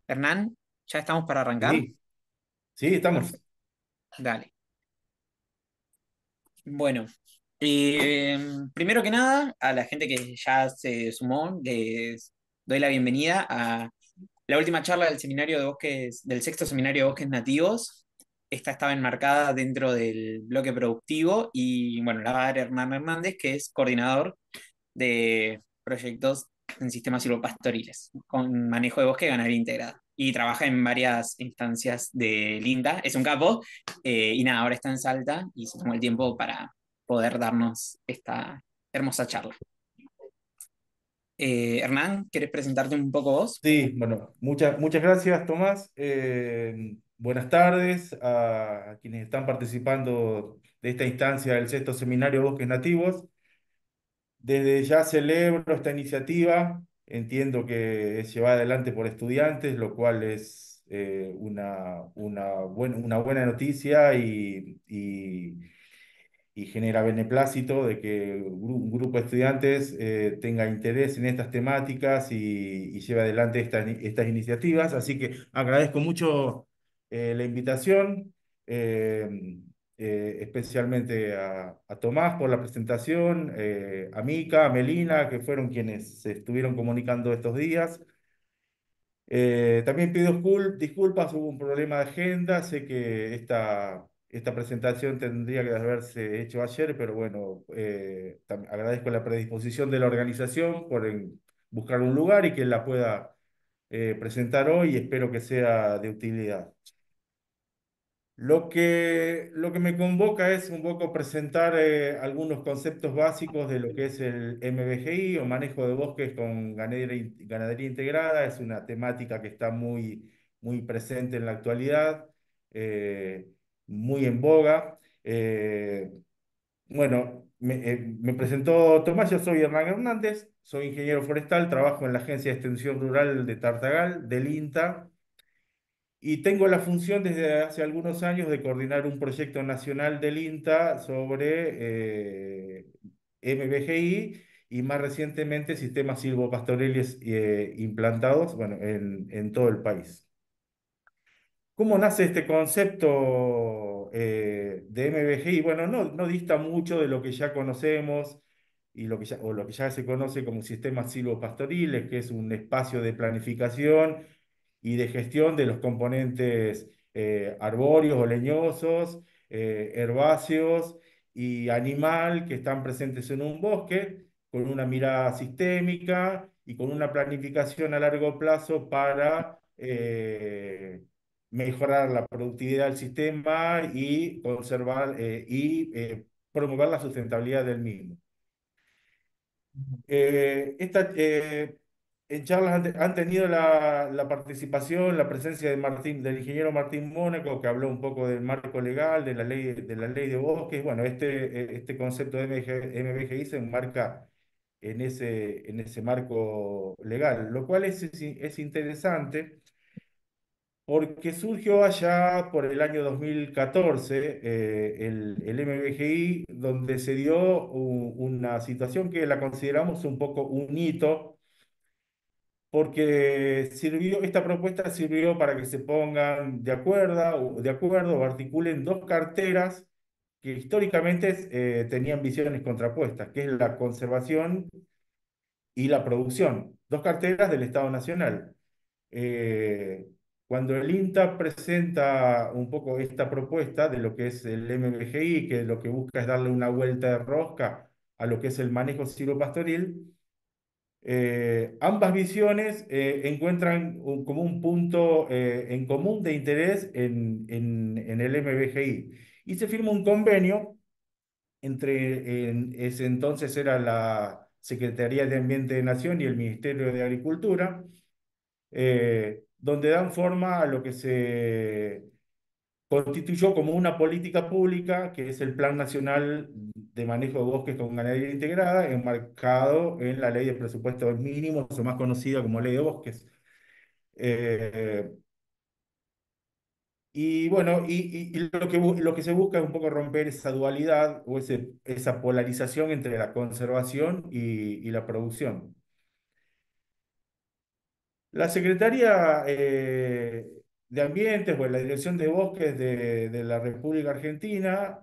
Hernán, ¿ya estamos para arrancar? Sí, sí, estamos. Perfecto, dale. Bueno, primero que nada, a la gente que ya se sumó, les doy la bienvenida a la última charla del seminario de bosques, del sexto seminario de bosques nativos. Esta estaba enmarcada dentro del bloque productivo y bueno, la va a dar Hernán Hernández, que es coordinador de proyectos en sistemas silvopastoriles, con manejo de bosque y ganadería integrada. Y trabaja en varias instancias del INTA, es un capo, y nada, ahora está en Salta y se tomó el tiempo para poder darnos esta hermosa charla. Hernán, ¿querés presentarte un poco vos? Sí, bueno, muchas gracias, Tomás. Buenas tardes a quienes están participando de esta instancia del sexto seminario Bosques Nativos. Desde ya celebro esta iniciativa. Entiendo que es llevada adelante por estudiantes, lo cual es una buena noticia y genera beneplácito de que un grupo de estudiantes tenga interés en estas temáticas y lleve adelante estas iniciativas. Así que agradezco mucho la invitación, eh, especialmente a Tomás por la presentación, a Mica, a Melina, que fueron quienes se estuvieron comunicando estos días. También pido disculpas, hubo un problema de agenda, sé que esta presentación tendría que haberse hecho ayer, pero bueno, agradezco la predisposición de la organización por buscar un lugar y que la pueda presentar hoy y espero que sea de utilidad. Lo que me convoca es un poco presentar algunos conceptos básicos de lo que es el MBGI o manejo de bosques con ganadería integrada. Es una temática que está muy presente en la actualidad, eh, muy en boga. Bueno, me presentó Tomás, yo soy Hernán Hernández, soy ingeniero forestal, trabajo en la Agencia de Extensión Rural de Tartagal, del INTA. Y tengo la función desde hace algunos años de coordinar un proyecto nacional del INTA sobre MBGI y más recientemente sistemas silvopastoriles implantados, bueno, en todo el país. ¿Cómo nace este concepto de MBGI? Bueno, no dista mucho de lo que ya conocemos y lo que ya se conoce como sistemas silvopastoriles, que es un espacio de planificación y de gestión de los componentes arbóreos o leñosos, herbáceos y animal que están presentes en un bosque, con una mirada sistémica y con una planificación a largo plazo para mejorar la productividad del sistema y conservar promover la sustentabilidad del mismo. En charlas han tenido la participación, la presencia del ingeniero Martín Mónaco, que habló un poco del marco legal, de la ley de bosques. Bueno, este concepto de MBGI se enmarca en ese marco legal, lo cual es interesante porque surgió allá por el año 2014 el MBGI, donde se dio una situación que la consideramos un poco un hito, porque esta propuesta sirvió para que se pongan de acuerdo o articulen dos carteras que históricamente tenían visiones contrapuestas, que es la conservación y la producción, dos carteras del Estado Nacional. Eh, Cuando el INTA presenta un poco esta propuesta de lo que es el MBGI, que lo que busca es darle una vuelta de rosca a lo que es el manejo silvopastoril, ambas visiones encuentran como un punto en común de interés en el MBGI. Y se firma un convenio en ese entonces era la Secretaría de Ambiente de Nación y el Ministerio de Agricultura, donde dan forma a lo que se constituyó como una política pública, que es el Plan Nacional de Manejo de Bosques con Ganadería Integrada, enmarcado en la Ley de Presupuestos Mínimos, o más conocida como Ley de Bosques. Eh, y bueno, y lo que se busca es un poco romper esa dualidad o esa polarización entre la conservación y la producción. La Secretaría de Ambientes o la Dirección de Bosques de la República Argentina,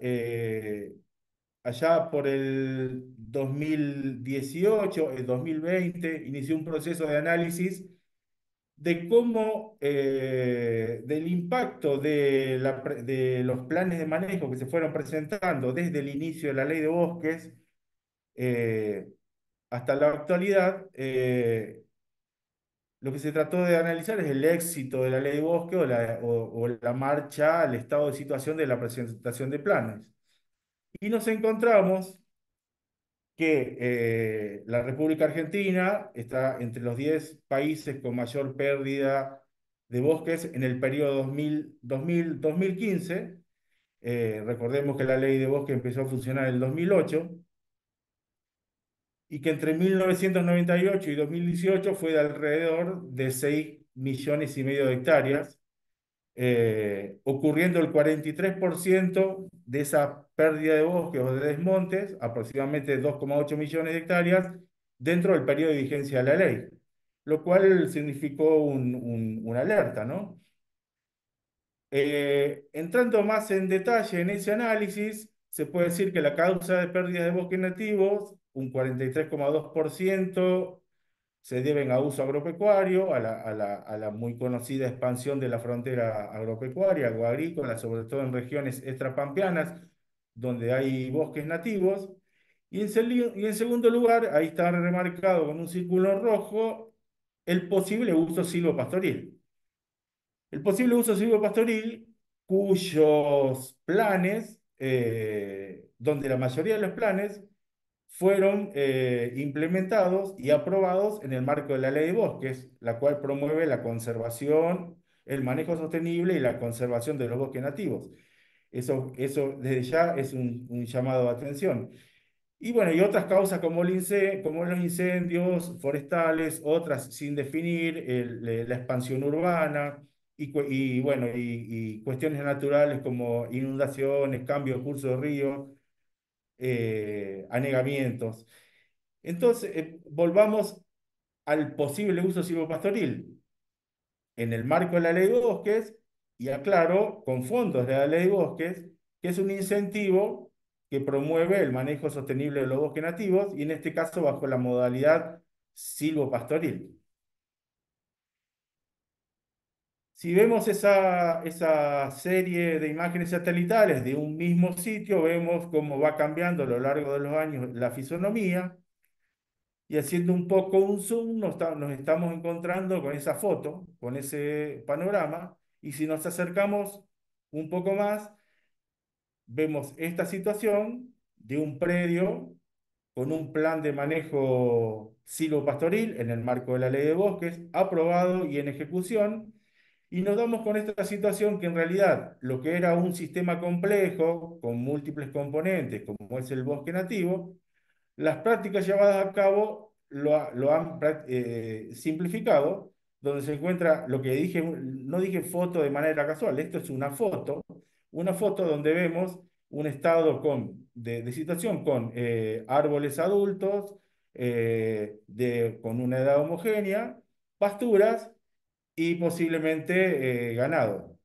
allá por el 2018, el 2020, inició un proceso de análisis de cómo, del impacto de los planes de manejo que se fueron presentando desde el inicio de la Ley de Bosques eh, hasta la actualidad. Lo que se trató de analizar es el éxito de la ley de bosque o la marcha al estado de situación de la presentación de planes. Y nos encontramos que la República Argentina está entre los 10 países con mayor pérdida de bosques en el periodo 2000-2015. Recordemos que la ley de bosque empezó a funcionar en el 2008 y que entre 1998 y 2018 fue de alrededor de 6,5 millones de hectáreas, ocurriendo el 43% de esa pérdida de bosques o de desmontes, aproximadamente 2,8 millones de hectáreas, dentro del periodo de vigencia de la ley, lo cual significó una alerta, ¿no? Entrando más en detalle en ese análisis, se puede decir que la causa de pérdida de bosques nativos, un 43,2%, se deben a uso agropecuario, a la muy conocida expansión de la frontera agropecuaria o agrícola, sobre todo en regiones extrapampeanas, donde hay bosques nativos. Y en segundo lugar, ahí está remarcado con un círculo rojo, el posible uso silvopastoril. El posible uso silvopastoril, cuyos planes, donde la mayoría de los planes fueron implementados y aprobados en el marco de la Ley de Bosques, la cual promueve la conservación, el manejo sostenible y la conservación de los bosques nativos. Eso desde ya es un llamado de atención. Y bueno, y otras causas como los incendios forestales, otras sin definir, la expansión urbana y bueno, y cuestiones naturales como inundaciones, cambio de curso de río, anegamientos. Entonces, volvamos al posible uso silvopastoril en el marco de la ley de bosques y aclaro, con fondos de la ley de bosques, que es un incentivo que promueve el manejo sostenible de los bosques nativos y en este caso bajo la modalidad silvopastoril. Si vemos esa serie de imágenes satelitales de un mismo sitio, vemos cómo va cambiando a lo largo de los años la fisonomía. Y haciendo un poco un zoom, nos estamos encontrando con esa foto, con ese panorama, y si nos acercamos un poco más, vemos esta situación de un predio con un plan de manejo silvopastoril en el marco de la ley de bosques, aprobado y en ejecución, y nos damos con esta situación que en realidad lo que era un sistema complejo, con múltiples componentes, como es el bosque nativo, las prácticas llevadas a cabo lo han simplificado, donde se encuentra lo que dije, no dije foto de manera casual, esto es una foto donde vemos un estado de situación con árboles adultos, con una edad homogénea, pasturas y posiblemente ganado.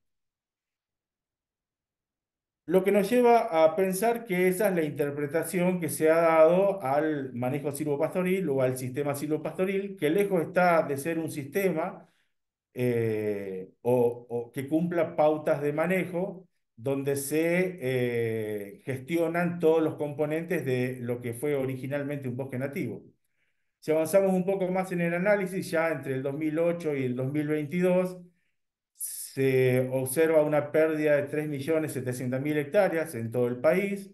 Lo que nos lleva a pensar que esa es la interpretación que se ha dado al manejo silvopastoril o al sistema silvopastoril, que lejos está de ser un sistema o que cumpla pautas de manejo donde se gestionan todos los componentes de lo que fue originalmente un bosque nativo. Si avanzamos un poco más en el análisis, ya entre el 2008 y el 2022, se observa una pérdida de 3,700,000 hectáreas en todo el país.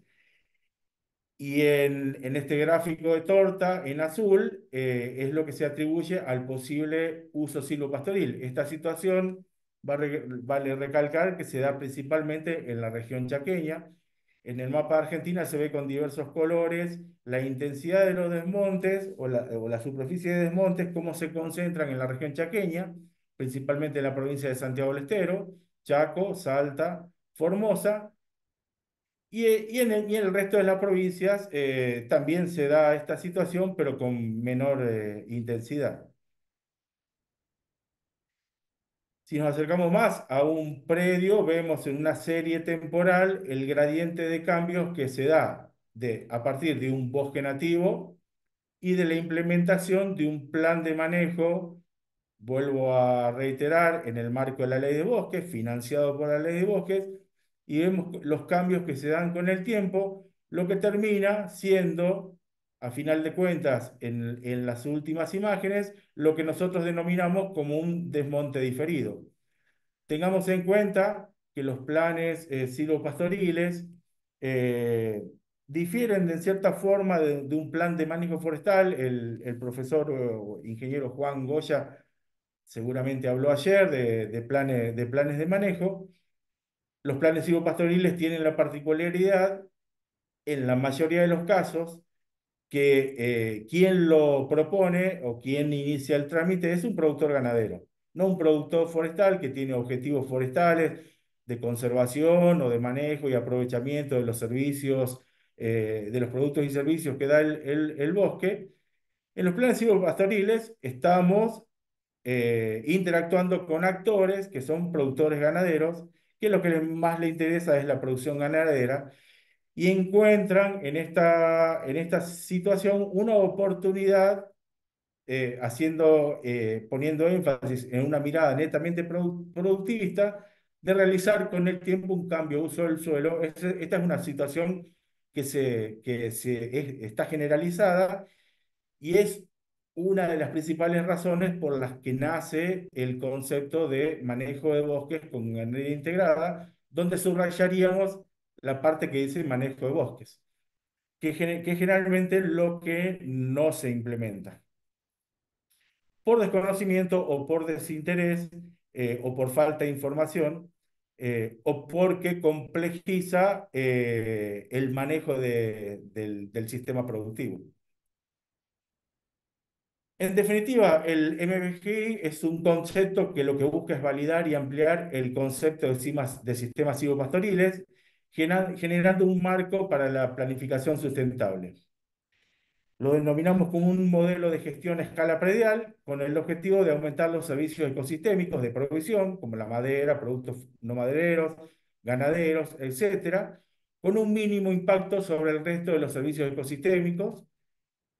Y en este gráfico de torta, en azul, es lo que se atribuye al posible uso silvopastoril. Esta situación vale recalcar que se da principalmente en la región chaqueña. En el mapa de Argentina se ve con diversos colores la intensidad de los desmontes o la superficie de desmontes, cómo se concentran en la región chaqueña, principalmente en la provincia de Santiago del Estero, Chaco, Salta, Formosa. Y en el resto de las provincias también se da esta situación, pero con menor intensidad. Si nos acercamos más a un predio, vemos en una serie temporal el gradiente de cambios que se da a partir de un bosque nativo y de la implementación de un plan de manejo, vuelvo a reiterar, en el marco de la Ley de Bosques, financiado por la Ley de Bosques, y vemos los cambios que se dan con el tiempo, lo que termina siendo, a final de cuentas, en las últimas imágenes, lo que nosotros denominamos como un desmonte diferido. Tengamos en cuenta que los planes silvopastoriles eh, difieren de cierta forma de un plan de manejo forestal. El profesor o ingeniero Juan Goya seguramente habló ayer de planes de manejo. Los planes silvopastoriles tienen la particularidad, en la mayoría de los casos, que quien lo propone o quien inicia el trámite es un productor ganadero, no un productor forestal que tiene objetivos forestales de conservación o de manejo y aprovechamiento de los servicios, de los productos y servicios que da el bosque. En los planes silvopastoriles estamos interactuando con actores que son productores ganaderos, que lo que más le interesa es la producción ganadera y encuentran en esta situación una oportunidad, poniendo énfasis en una mirada netamente productivista, de realizar con el tiempo un cambio de uso del suelo. Esta es una situación está generalizada y es una de las principales razones por las que nace el concepto de manejo de bosques con ganadería integrada, donde subrayaríamos la parte que dice manejo de bosques, que generalmente es lo que no se implementa por desconocimiento o por desinterés, o por falta de información, o porque complejiza el manejo del sistema productivo. En definitiva, el MBGI es un concepto que lo que busca es validar y ampliar el concepto de sistemas silvopastoriles, generando un marco para la planificación sustentable. Lo denominamos como un modelo de gestión a escala predial, con el objetivo de aumentar los servicios ecosistémicos de provisión, como la madera, productos no madereros, ganaderos, etcétera, con un mínimo impacto sobre el resto de los servicios ecosistémicos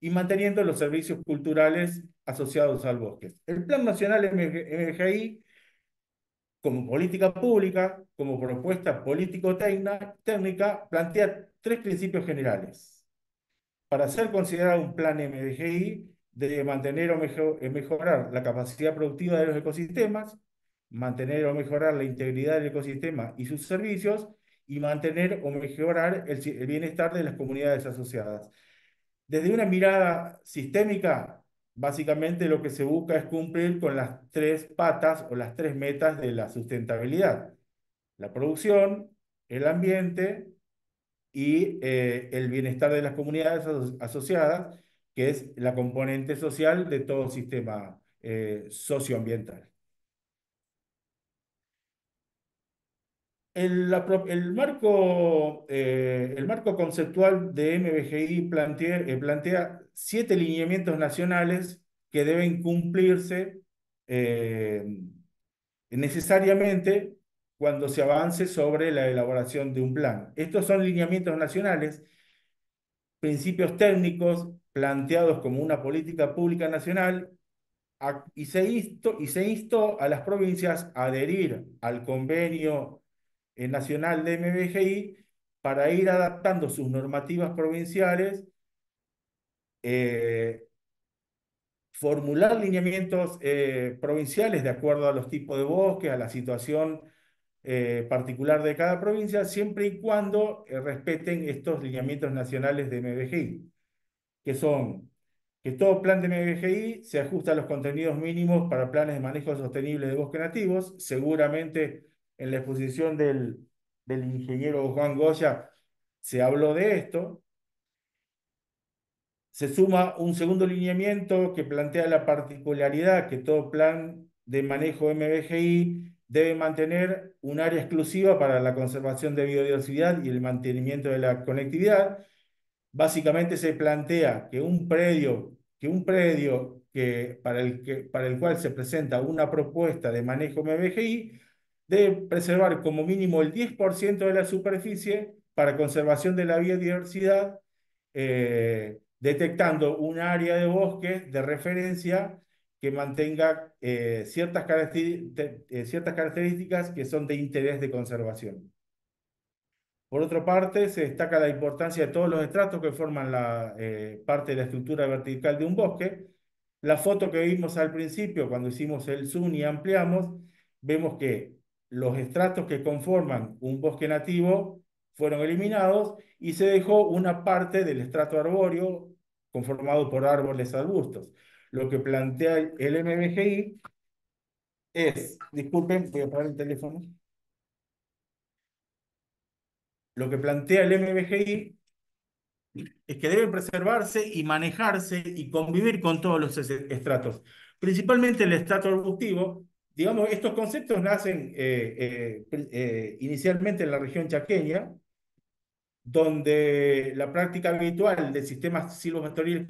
y manteniendo los servicios culturales asociados al bosque. El Plan Nacional MGI, como política pública, como propuesta político-técnica, plantea tres principios generales. Para ser considerado un plan MGI, debe mantener o mejorar la capacidad productiva de los ecosistemas, mantener o mejorar la integridad del ecosistema y sus servicios, y mantener o mejorar el bienestar de las comunidades asociadas. Desde una mirada sistémica, básicamente lo que se busca es cumplir con las tres patas o las tres metas de la sustentabilidad: la producción, el ambiente y el bienestar de las comunidades asociadas, que es la componente social de todo sistema socioambiental. El marco conceptual de MBGI plantea 7 lineamientos nacionales que deben cumplirse eh, necesariamente cuando se avance sobre la elaboración de un plan. Estos son lineamientos nacionales, principios técnicos planteados como una política pública nacional, y se instó a las provincias a adherir al convenio nacional de MBGI para ir adaptando sus normativas provinciales, eh, formular lineamientos provinciales de acuerdo a los tipos de bosques, a la situación particular de cada provincia, siempre y cuando respeten estos lineamientos nacionales de MBGI, que son que todo plan de MBGI se ajusta a los contenidos mínimos para planes de manejo sostenible de bosques nativos. Seguramente en la exposición del ingeniero Juan Goya se habló de esto. Se suma un segundo lineamiento que plantea la particularidad que todo plan de manejo MBGI debe mantener un área exclusiva para la conservación de biodiversidad y el mantenimiento de la conectividad. Básicamente se plantea que un predio para el cual se presenta una propuesta de manejo MBGI debe preservar como mínimo el 10% de la superficie para conservación de la biodiversidad, detectando un área de bosque de referencia que mantenga ciertas características que son de interés de conservación. Por otra parte, se destaca la importancia de todos los estratos que forman la parte de la estructura vertical de un bosque. La foto que vimos al principio, cuando hicimos el zoom y ampliamos, vemos que los estratos que conforman un bosque nativo fueron eliminados y se dejó una parte del estrato arbóreo conformado por árboles arbustos. Lo que plantea el MBGI es, disculpen, voy a apagar el teléfono. Lo que plantea el MBGI es que deben preservarse y manejarse y convivir con todos los estratos, principalmente el estrato arbustivo. Digamos, estos conceptos nacen inicialmente en la región chaqueña, donde la práctica habitual de sistemas silvopastoriles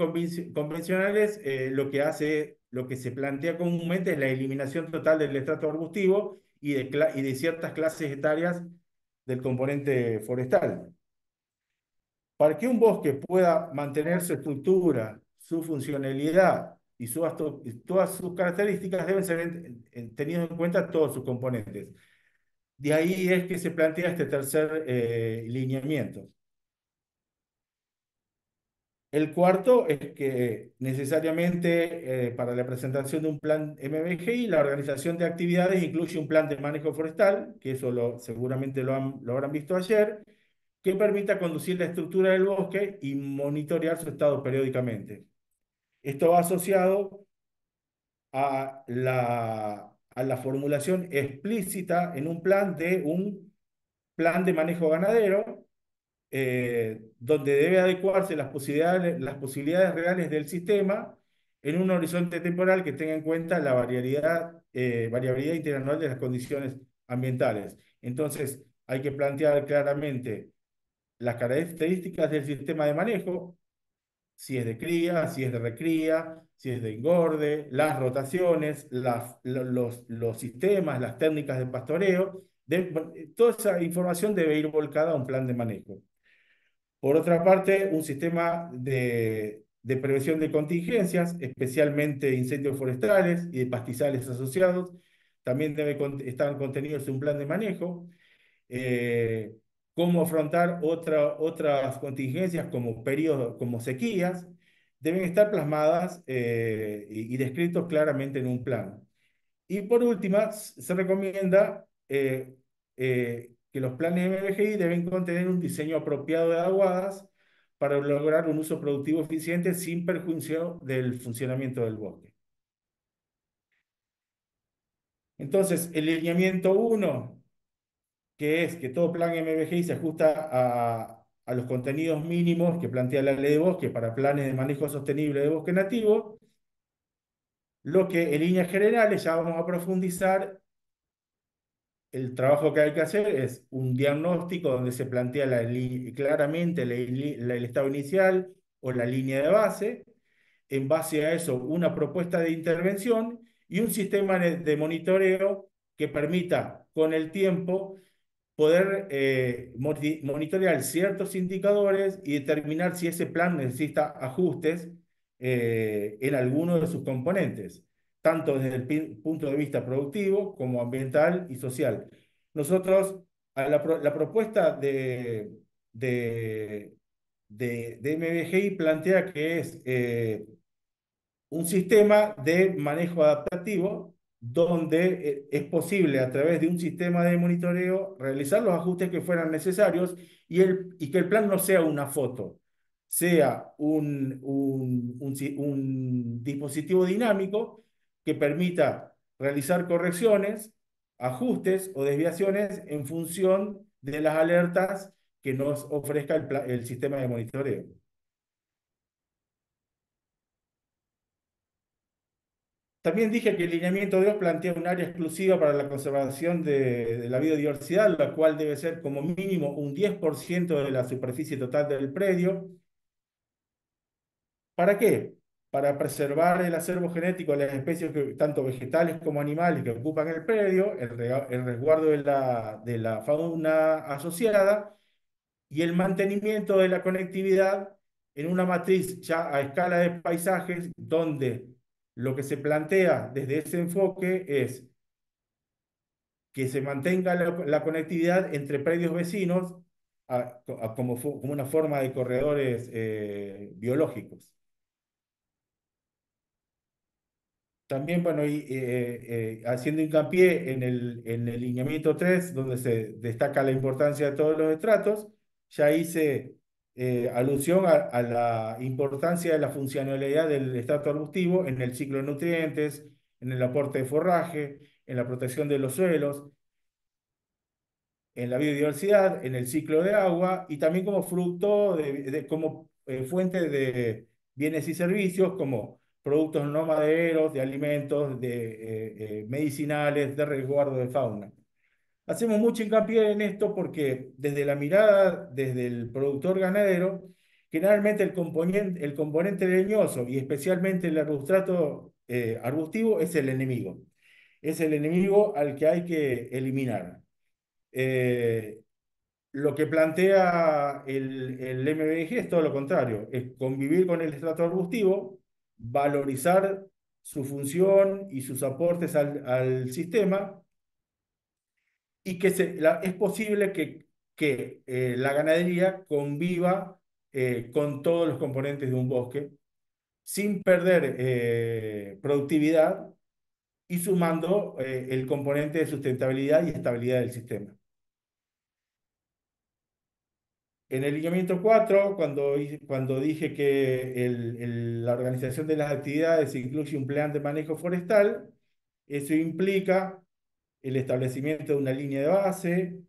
convencionales lo que se plantea comúnmente es la eliminación total del estrato arbustivo y de ciertas clases etarias del componente forestal. Para que un bosque pueda mantener su estructura, su funcionalidad y todas sus características deben ser tenidos en cuenta todos sus componentes. De ahí es que se plantea este tercer lineamiento. El cuarto es que necesariamente para la presentación de un plan MBGI, la organización de actividades incluye un plan de manejo forestal, que eso seguramente lo habrán visto ayer, que permita conducir la estructura del bosque y monitorear su estado periódicamente. Esto va asociado a la formulación explícita en un plan de manejo ganadero, donde debe adecuarse las posibilidades reales del sistema en un horizonte temporal que tenga en cuenta la variabilidad interanual de las condiciones ambientales. Entonces, hay que plantear claramente las características del sistema de manejo, si es de cría, si es de recría, si es de engorde, las rotaciones, los sistemas, las técnicas de pastoreo. Toda esa información debe ir volcada a un plan de manejo. Por otra parte, un sistema de prevención de contingencias, especialmente incendios forestales y de pastizales asociados, también debe estar contenidos en un plan de manejo. eh, Cómo afrontar otras contingencias como periodos, como sequías, deben estar plasmadas y descritos claramente en un plan. Y por último, se recomienda que los planes MBGI deben contener un diseño apropiado de aguadas para lograr un uso productivo eficiente sin perjuicio del funcionamiento del bosque. Entonces, el lineamiento uno, que es que todo plan MBGI se ajusta a los contenidos mínimos que plantea la ley de bosque para planes de manejo sostenible de bosque nativo. Lo que en líneas generales ya vamos a profundizar, el trabajo que hay que hacer es un diagnóstico donde se plantea claramente el estado inicial o la línea de base. En base a eso, una propuesta de intervención y un sistema de monitoreo que permita con el tiempo poder monitorear ciertos indicadores y determinar si ese plan necesita ajustes en alguno de sus componentes, tanto desde el punto de vista productivo como ambiental y social. Nosotros, la propuesta de, de MBGI plantea que es un sistema de manejo adaptativo donde es posible a través de un sistema de monitoreo realizar los ajustes que fueran necesarios y que el plan no sea una foto, sea un dispositivo dinámico que permita realizar correcciones, ajustes o desviaciones en función de las alertas que nos ofrezca el sistema de monitoreo. También dije que el lineamiento 2 plantea un área exclusiva para la conservación de la biodiversidad, la cual debe ser como mínimo un 10% de la superficie total del predio. ¿Para qué? para preservar el acervo genético de las especies tanto vegetales como animales que ocupan el predio, el resguardo de la fauna asociada y el mantenimiento de la conectividad en una matriz ya a escala de paisajes, donde lo que se plantea desde ese enfoque es que se mantenga la conectividad entre predios vecinos como una forma de corredores biológicos. También, bueno, haciendo hincapié en el lineamiento 3 donde se destaca la importancia de todos los estratos, ya hice alusión a la importancia de la funcionalidad del estrato arbustivo en el ciclo de nutrientes, en el aporte de forraje, en la protección de los suelos, en la biodiversidad, en el ciclo de agua y también como fruto como fuente de bienes y servicios como productos no madereros, de alimentos, medicinales, de resguardo de fauna. Hacemos mucho hincapié en esto porque desde la mirada, desde el productor ganadero, generalmente el componente leñoso y especialmente el arbustrato arbustivo es el enemigo. Es el enemigo al que hay que eliminar. Eh, lo que plantea el MBG es todo lo contrario, es convivir con el estrato arbustivo, valorizar su función y sus aportes al sistema y que es posible que la ganadería conviva con todos los componentes de un bosque sin perder productividad y sumando el componente de sustentabilidad y estabilidad del sistema. En el lineamiento 4, cuando dije que la organización de las actividades incluye un plan de manejo forestal, eso implica el establecimiento de una línea de base,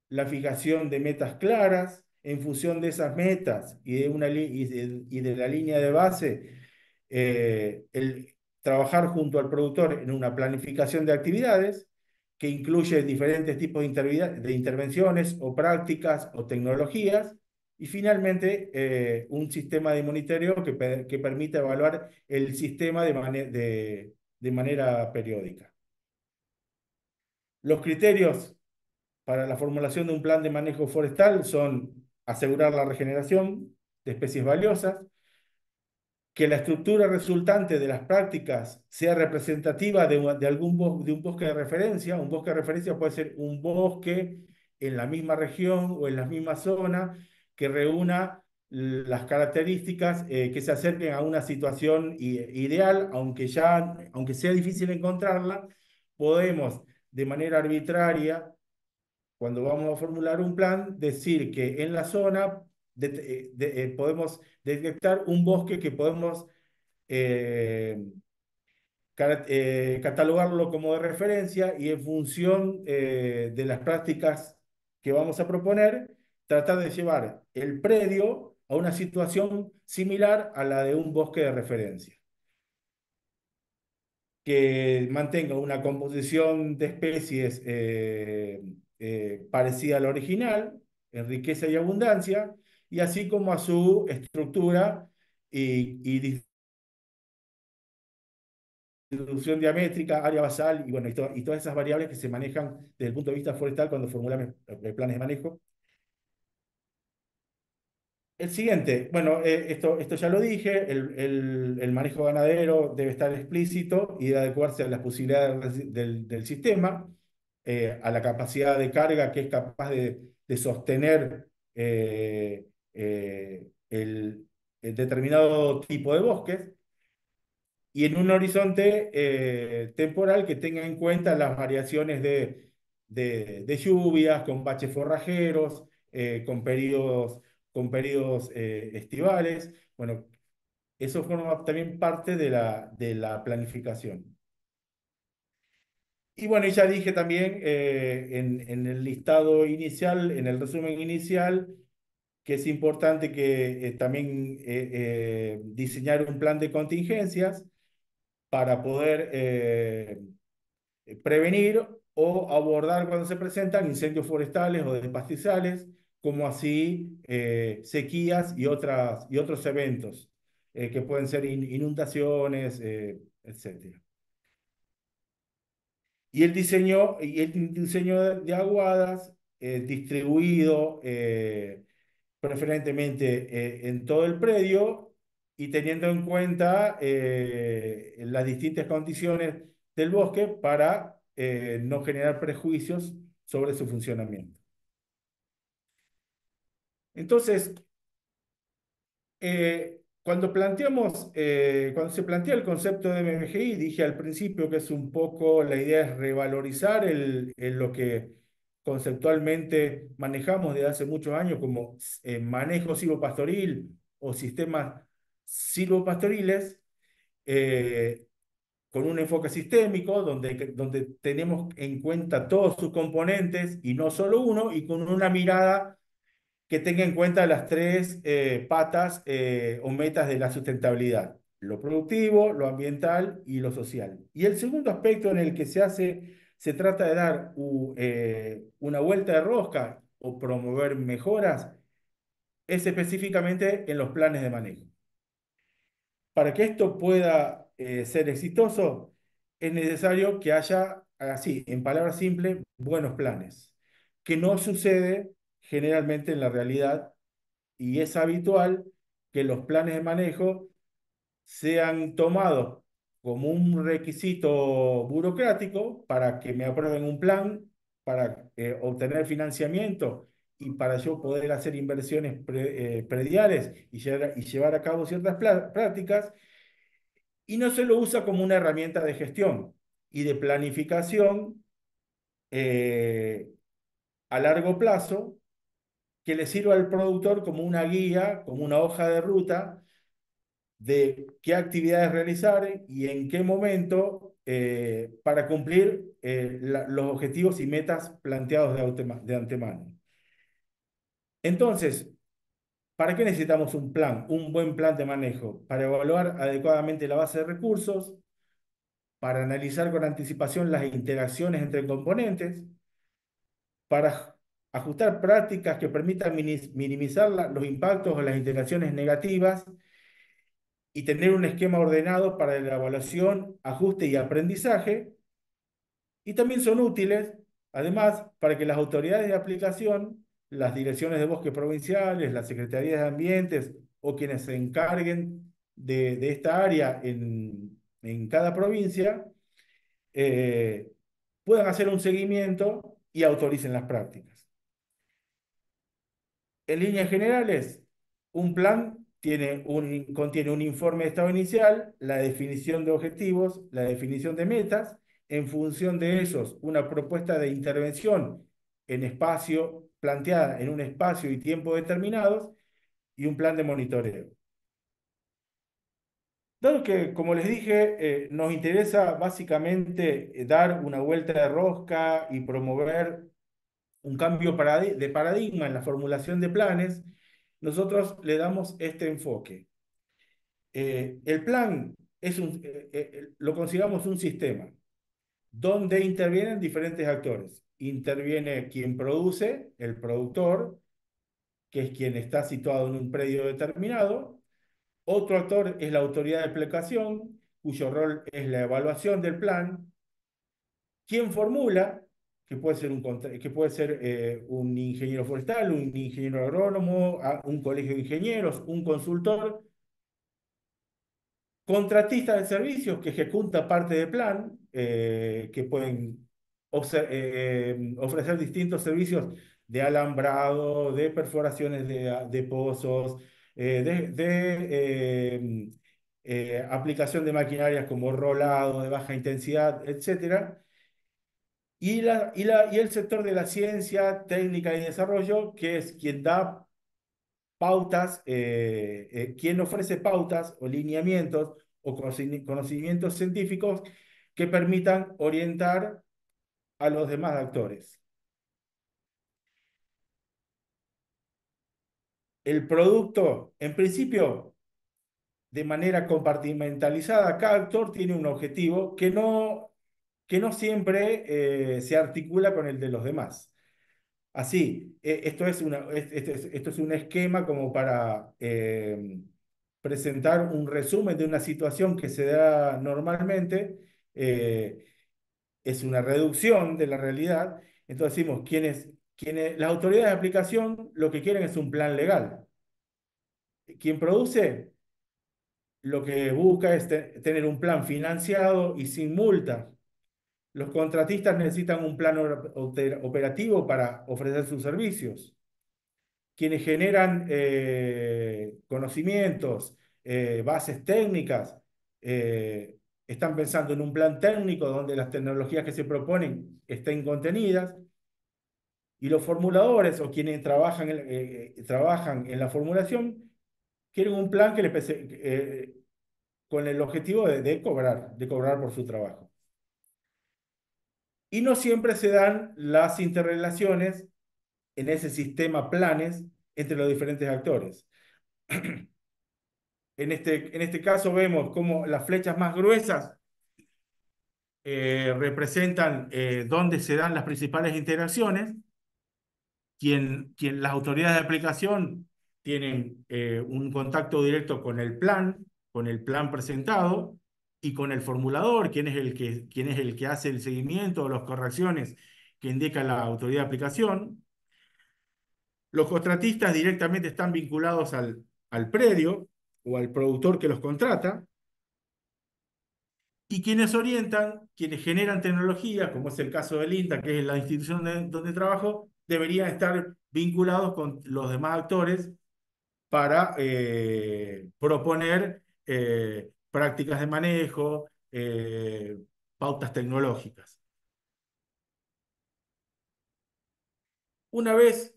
la fijación de metas claras, en función de esas metas y de la línea de base, el trabajar junto al productor en una planificación de actividades que incluye diferentes tipos de intervenciones o prácticas o tecnologías, y finalmente un sistema de monitoreo que permita evaluar el sistema de manera periódica. Los criterios para la formulación de un plan de manejo forestal son asegurar la regeneración de especies valiosas, que la estructura resultante de las prácticas sea representativa de un bosque de referencia. Un bosque de referencia puede ser un bosque en la misma región o en la misma zona que reúna las características que se acerquen a una situación ideal, aunque sea difícil encontrarla, podemos de manera arbitraria, cuando vamos a formular un plan, decir que en la zona podemos detectar un bosque que podemos eh, catalogarlo como de referencia y en función de las prácticas que vamos a proponer, tratar de llevar el predio a una situación similar a la de un bosque de referencia, que mantenga una composición de especies parecida a la original, en riqueza y abundancia, y así como a su estructura y distribución diamétrica, área basal, y bueno, y todas esas variables que se manejan desde el punto de vista forestal cuando formulamos planes de manejo. El siguiente, bueno, esto ya lo dije, el manejo ganadero debe estar explícito y debe adecuarse a las posibilidades del sistema, a la capacidad de carga que es capaz de sostener el determinado tipo de bosques, y en un horizonte temporal que tenga en cuenta las variaciones de lluvias, con baches forrajeros, con periodos estivales. Bueno, eso forma también parte de la planificación. Y bueno, ya dije también en el listado inicial, en el resumen inicial, que es importante que también diseñar un plan de contingencias para poder prevenir o abordar cuando se presentan incendios forestales o de pastizales, como así sequías y otros eventos. que pueden ser inundaciones, etcétera. Y el diseño de aguadas distribuido preferentemente en todo el predio y teniendo en cuenta las distintas condiciones del bosque para no generar prejuicios sobre su funcionamiento. Entonces, cuando se plantea el concepto de MMGI, dije al principio que es un poco, la idea es revalorizar lo que conceptualmente manejamos desde hace muchos años como manejo silvopastoril o sistemas silvopastoriles, eh, con un enfoque sistémico donde tenemos en cuenta todos sus componentes y no solo uno, y con una mirada que tenga en cuenta las tres patas o metas de la sustentabilidad: lo productivo, lo ambiental y lo social. Y el segundo aspecto en el que se trata de dar una vuelta de rosca o promover mejoras es específicamente en los planes de manejo. Para que esto pueda ser exitoso, es necesario que haya, así, en palabras simples, buenos planes, que no sucede generalmente en la realidad, y es habitual que los planes de manejo sean tomados como un requisito burocrático para que me aprueben un plan, para obtener financiamiento y para yo poder hacer inversiones prediales y llevar a cabo ciertas prácticas, y no se lo usa como una herramienta de gestión y de planificación eh, a largo plazo, que le sirva al productor como una guía, como una hoja de ruta de qué actividades realizar y en qué momento para cumplir los objetivos y metas planteados de antemano. Entonces, ¿para qué necesitamos un plan, un buen plan de manejo? Para evaluar adecuadamente la base de recursos, para analizar con anticipación las interacciones entre componentes, para ajustar prácticas que permitan minimizar los impactos o las interacciones negativas y tener un esquema ordenado para la evaluación, ajuste y aprendizaje. Y también son útiles, además, para que las autoridades de aplicación, las direcciones de bosques provinciales, las secretarías de ambientes o quienes se encarguen de esta área en cada provincia, eh, puedan hacer un seguimiento y autoricen las prácticas. En líneas generales, un plan contiene un informe de estado inicial, la definición de objetivos, la definición de metas, en función de esos, una propuesta de intervención planteada en un espacio y tiempo determinados, y un plan de monitoreo. Dado que, como les dije, nos interesa básicamente dar una vuelta de rosca y promover un cambio de paradigma en la formulación de planes, nosotros le damos este enfoque. El plan lo consideramos un sistema donde intervienen diferentes actores. Interviene quien produce, el productor, que es quien está situado en un predio determinado. Otro actor es la autoridad de aplicación, cuyo rol es la evaluación del plan. Quien formula, que puede ser un ingeniero forestal, un ingeniero agrónomo, un colegio de ingenieros, un consultor. Contratistas de servicios que ejecuta parte del plan, que pueden ofrecer distintos servicios de alambrado, de perforaciones de pozos, de aplicación de maquinarias como rolado de baja intensidad, etcétera. Y el sector de la ciencia, técnica y desarrollo, que es quien da pautas, quien ofrece pautas o lineamientos o conocimientos científicos que permitan orientar a los demás actores. El producto, en principio, de manera compartimentalizada, cada actor tiene un objetivo que no siempre se articula con el de los demás. Así, esto es un esquema como para presentar un resumen de una situación que se da normalmente, es una reducción de la realidad. Entonces decimos, las autoridades de aplicación lo que quieren es un plan legal. Quien produce lo que busca es tener un plan financiado y sin multa. Los contratistas necesitan un plan operativo para ofrecer sus servicios. Quienes generan conocimientos, bases técnicas, eh, están pensando en un plan técnico donde las tecnologías que se proponen estén contenidas, y los formuladores o quienes trabajan en la formulación quieren un plan con el objetivo de cobrar por su trabajo. Y no siempre se dan las interrelaciones en ese sistema planes entre los diferentes actores. En este caso vemos cómo las flechas más gruesas representan dónde se dan las principales interacciones. Las autoridades de aplicación tienen un contacto directo con el plan presentado y con el formulador, quien es el que hace el seguimiento o las correcciones que indica la autoridad de aplicación. Los contratistas directamente están vinculados al predio o al productor que los contrata, y quienes orientan, quienes generan tecnología, como es el caso del INTA, que es la institución donde trabajo, deberían estar vinculados con los demás actores para proponer prácticas de manejo, pautas tecnológicas. Una vez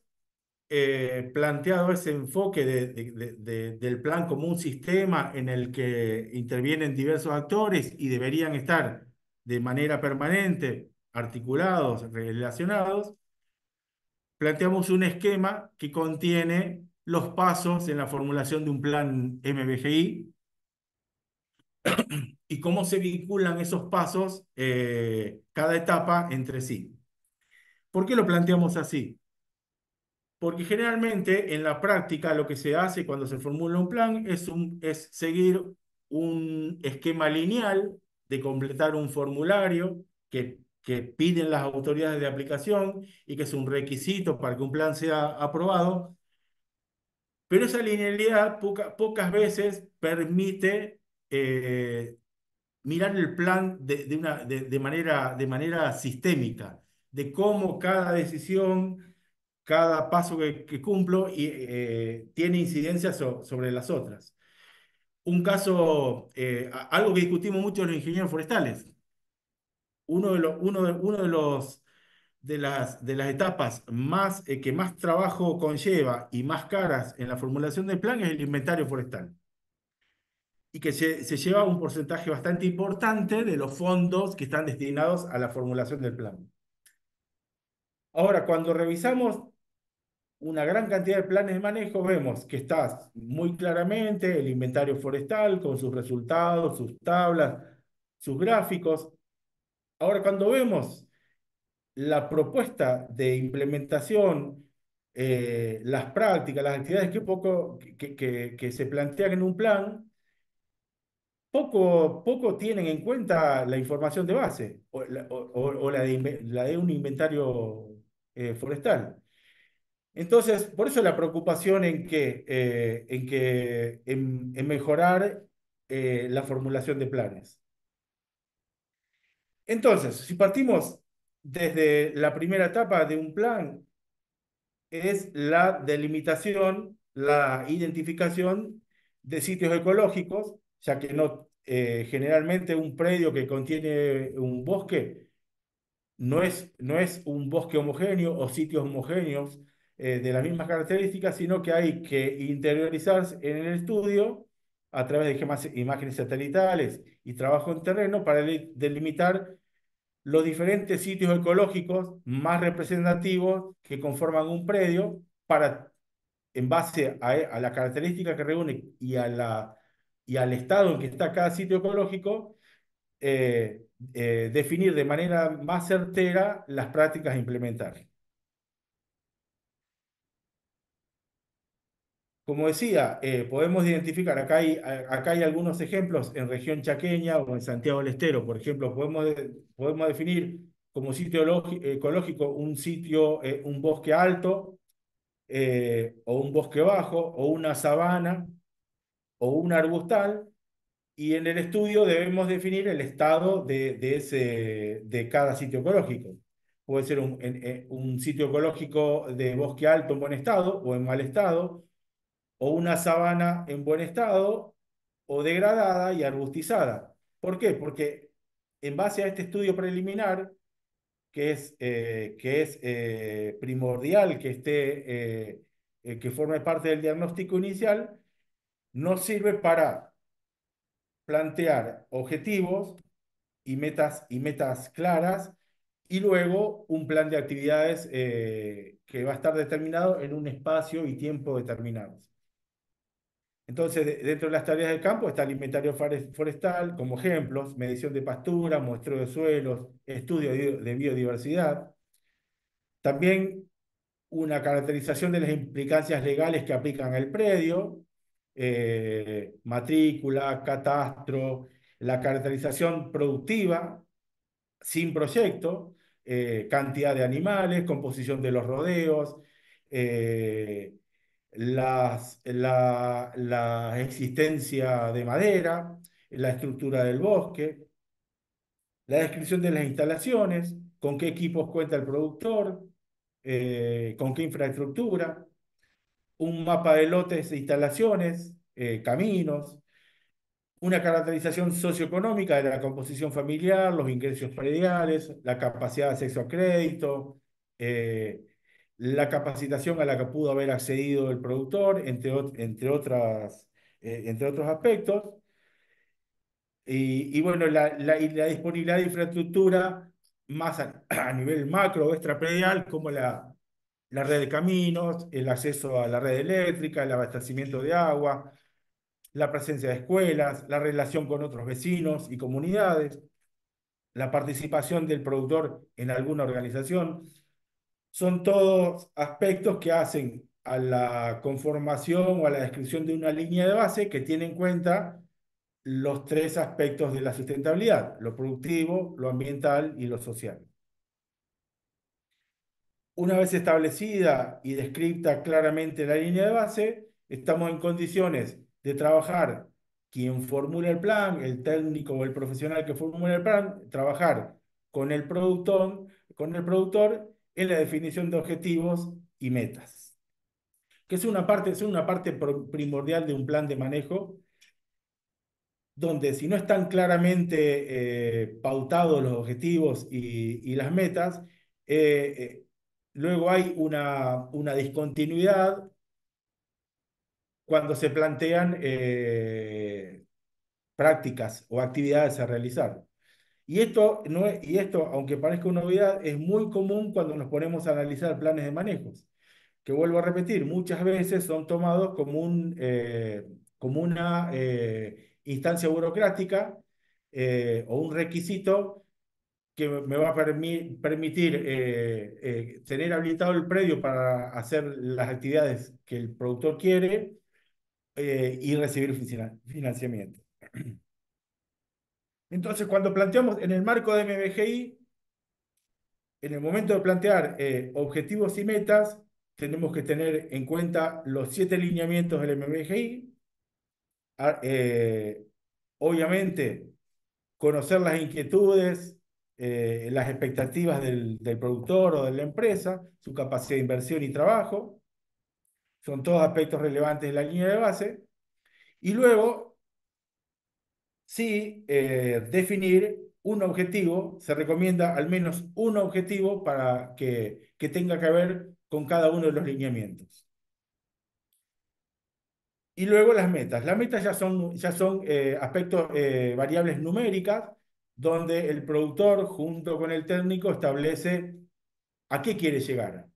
planteado ese enfoque del plan como un sistema en el que intervienen diversos actores y deberían estar de manera permanente articulados, relacionados, planteamos un esquema que contiene los pasos en la formulación de un plan MBGI y cómo se vinculan esos pasos, cada etapa entre sí. ¿Por qué lo planteamos así? Porque generalmente en la práctica lo que se hace cuando se formula un plan es seguir un esquema lineal de completar un formulario que piden las autoridades de aplicación y que es un requisito para que un plan sea aprobado, pero esa linealidad pocas veces permite mirar el plan de manera sistémica, de cómo cada decisión, cada paso que cumplo tiene incidencia sobre las otras. Un caso, algo que discutimos mucho los ingenieros forestales, uno de los de las etapas que más trabajo conlleva y más caras en la formulación del plan es el inventario forestal, y que se lleva un porcentaje bastante importante de los fondos que están destinados a la formulación del plan. Ahora, cuando revisamos una gran cantidad de planes de manejo, vemos que está muy claramente el inventario forestal con sus resultados, sus tablas, sus gráficos. Ahora, cuando vemos la propuesta de implementación, las prácticas, las actividades que se plantean en un plan, poco tienen en cuenta la información de base o la de un inventario forestal. Entonces, por eso la preocupación en mejorar la formulación de planes. Entonces, si partimos desde la primera etapa de un plan, es la delimitación, la identificación de sitios ecológicos, ya que no, generalmente un predio que contiene un bosque no es un bosque homogéneo o sitios homogéneos de las mismas características, sino que hay que interiorizarse en el estudio a través de imágenes satelitales y trabajo en terreno para delimitar los diferentes sitios ecológicos más representativos que conforman un predio para, en base a la característica que reúne y al estado en que está cada sitio ecológico, definir de manera más certera las prácticas a implementar. como decía, podemos identificar, acá hay algunos ejemplos en región chaqueña o en Santiago del Estero, por ejemplo, podemos definir como sitio ecológico un sitio, un bosque alto, o un bosque bajo, o una sabana, o un arbustal, y en el estudio debemos definir el estado de cada sitio ecológico. Puede ser un sitio ecológico de bosque alto en buen estado o en mal estado, o una sabana en buen estado o degradada y arbustizada. ¿Por qué? Porque en base a este estudio preliminar, que es primordial que que forme parte del diagnóstico inicial, nos sirve para plantear objetivos y metas claras, y luego un plan de actividades que va a estar determinado en un espacio y tiempo determinados. Entonces, dentro de las tareas de campo está el inventario forestal, como ejemplos, medición de pastura, muestreo de suelos, estudio de biodiversidad. También una caracterización de las implicancias legales que aplican al predio, matrícula, catastro, la caracterización productiva sin proyecto, cantidad de animales, composición de los rodeos, eh, la existencia de madera, la estructura del bosque, la descripción de las instalaciones, con qué equipos cuenta el productor, con qué infraestructura, un mapa de lotes e instalaciones, caminos, una caracterización socioeconómica de la composición familiar, los ingresos prediales, la capacidad de acceso a crédito, eh, la capacitación a la que pudo haber accedido el productor, entre otros aspectos. Y bueno, y la disponibilidad de infraestructura más a nivel macro o extrapredial, como la red de caminos, el acceso a la red eléctrica, el abastecimiento de agua, la presencia de escuelas, la relación con otros vecinos y comunidades, la participación del productor en alguna organización. Son todos aspectos que hacen a la conformación o a la descripción de una línea de base que tiene en cuenta los tres aspectos de la sustentabilidad: lo productivo, lo ambiental y lo social. Una vez establecida y descrita claramente la línea de base, estamos en condiciones de trabajar, quien formula el plan, el técnico o el profesional que formula el plan, trabajar con con el productor en la definición de objetivos y metas, que es una parte primordial de un plan de manejo, donde si no están claramente pautados los objetivos y las metas, eh, eh, luego hay una discontinuidad cuando se plantean prácticas o actividades a realizar. Y esto, aunque parezca una novedad, es muy común cuando nos ponemos a analizar planes de manejos, que vuelvo a repetir, muchas veces son tomados como una instancia burocrática, o un requisito que me va a permitir tener habilitado el predio para hacer las actividades que el productor quiere, y recibir financiamiento. Entonces, cuando planteamos en el marco de MBGI, en el momento de plantear objetivos y metas, tenemos que tener en cuenta los 7 lineamientos del MBGI. Ah, obviamente, conocer las inquietudes, las expectativas del productor o de la empresa, su capacidad de inversión y trabajo, son todos aspectos relevantes de la línea de base. Y luego, sí, definir un objetivo. Se recomienda al menos un objetivo para que tenga que ver con cada uno de los lineamientos. Y luego las metas. Las metas ya son aspectos, variables numéricas, donde el productor junto con el técnico establece a qué quiere llegar.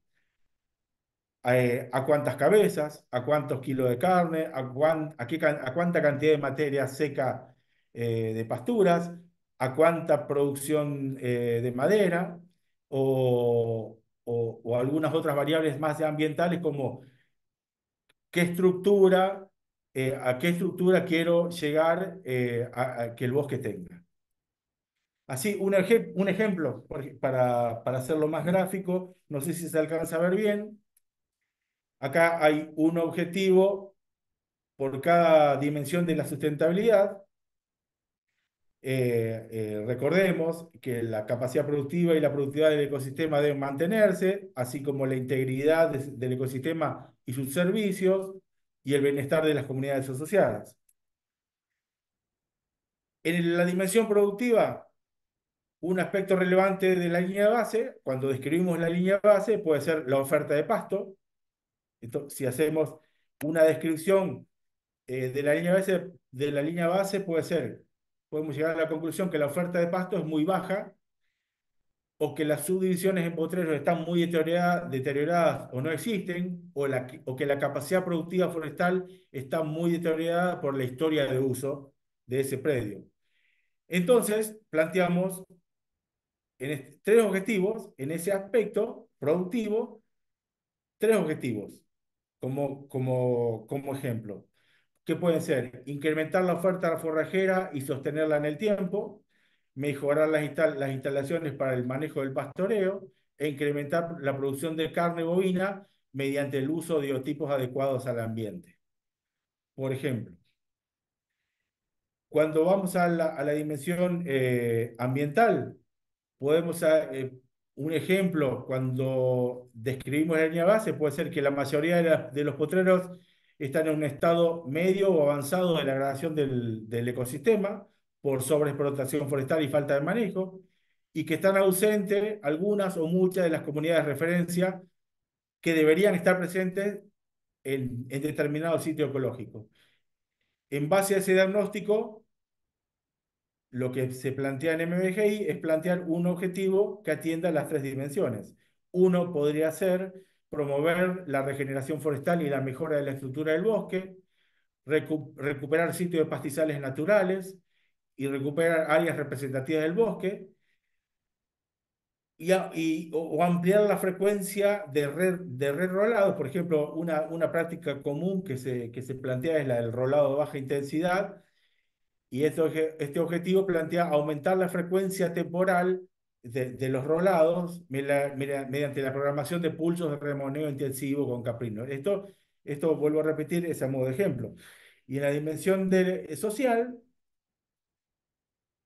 A cuántas cabezas, a cuántos kilos de carne, a cuánta cantidad de materia seca, de pasturas, a cuánta producción de madera, o algunas otras variables más ambientales, como qué estructura, a qué estructura quiero llegar a que el bosque tenga. Así, un ejemplo para hacerlo más gráfico, no sé si se alcanza a ver bien. Acá hay un objetivo por cada dimensión de la sustentabilidad. Recordemos que la capacidad productiva y la productividad del ecosistema deben mantenerse, así como la integridad del ecosistema y sus servicios y el bienestar de las comunidades asociadas. En la dimensión productiva, un aspecto relevante de la línea de base, cuando describimos la línea de base, puede ser la oferta de pasto. Entonces, si hacemos una descripción de la línea base, podemos llegar a la conclusión que la oferta de pasto es muy baja o que las subdivisiones en potreros están muy deterioradas o no existen, o que la capacidad productiva forestal está muy deteriorada por la historia de uso de ese predio. Entonces, planteamos tres objetivos en ese aspecto productivo, tres objetivos como ejemplo, que pueden ser incrementar la oferta forrajera y sostenerla en el tiempo, mejorar las instalaciones para el manejo del pastoreo e incrementar la producción de carne bovina mediante el uso de biotipos adecuados al ambiente. Por ejemplo, cuando vamos a la dimensión ambiental, podemos, un ejemplo, cuando describimos la línea base, puede ser que la mayoría de los potreros están en un estado medio o avanzado de la degradación del ecosistema por sobreexplotación forestal y falta de manejo, y que están ausentes algunas o muchas de las comunidades de referencia que deberían estar presentes en determinado sitio ecológico. En base a ese diagnóstico, lo que se plantea en MBGI es plantear un objetivo que atienda las tres dimensiones. Uno podría ser promover la regeneración forestal y la mejora de la estructura del bosque, recuperar sitios de pastizales naturales y recuperar áreas representativas del bosque, o ampliar la frecuencia de red rolado. Por ejemplo, una práctica común que se plantea es la del rolado de baja intensidad, y este objetivo plantea aumentar la frecuencia temporal de los rolados mediante la programación de pulsos de remoneo intensivo con caprino. Esto vuelvo a repetir, es a modo de ejemplo. Y en la dimensión social,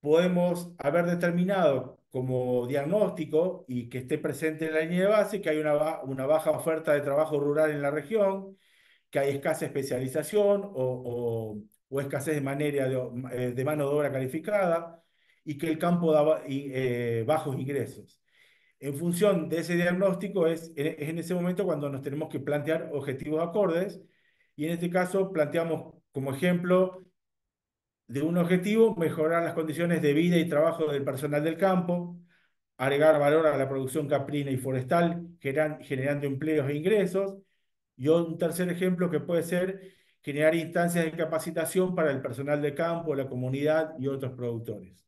podemos haber determinado como diagnóstico y que esté presente en la línea de base que hay una baja oferta de trabajo rural en la región, que hay escasa especialización o escasez de mano de obra calificada, y que el campo da bajos ingresos. En función de ese diagnóstico es en ese momento cuando nos tenemos que plantear objetivos acordes, y en este caso planteamos como ejemplo de un objetivo mejorar las condiciones de vida y trabajo del personal del campo, agregar valor a la producción caprina y forestal, generando empleos e ingresos. Y un tercer ejemplo que puede ser generar instancias de capacitación para el personal de campo, la comunidad y otros productores.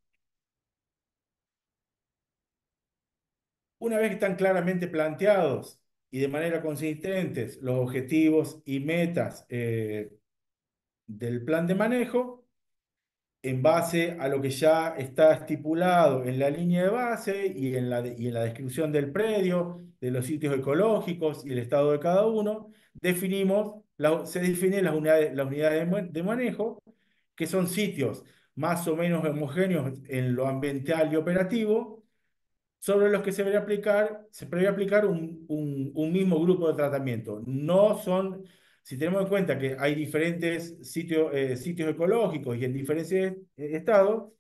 Una vez que están claramente planteados y de manera consistente los objetivos y metas del plan de manejo, en base a lo que ya está estipulado en la línea de base y en la descripción del predio, de los sitios ecológicos y el estado de cada uno, se definen las unidades de manejo, que son sitios más o menos homogéneos en lo ambiental y operativo, sobre los que se prevé aplicar un mismo grupo de tratamiento. No son, si tenemos en cuenta que hay diferentes sitios ecológicos y en diferentes estados,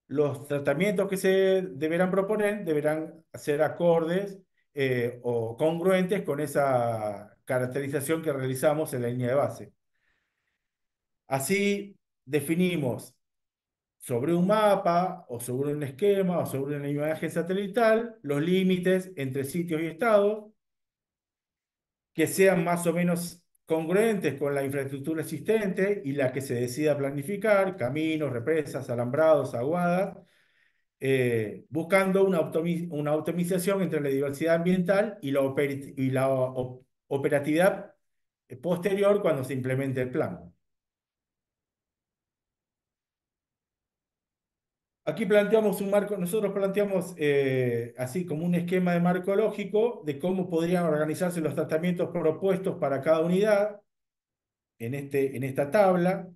los tratamientos que se deberán proponer deberán ser acordes o congruentes con esa caracterización que realizamos en la línea de base. Así definimos sobre un mapa o sobre un esquema o sobre una imagen satelital los límites entre sitios y estados que sean más o menos congruentes con la infraestructura existente y la que se decida planificar: caminos, represas, alambrados, aguadas, buscando una optimización entre la diversidad ambiental y la operatividad posterior cuando se implemente el plan. Aquí planteamos un marco, nosotros planteamos así como un esquema de marco lógico de cómo podrían organizarse los tratamientos propuestos para cada unidad en esta tabla,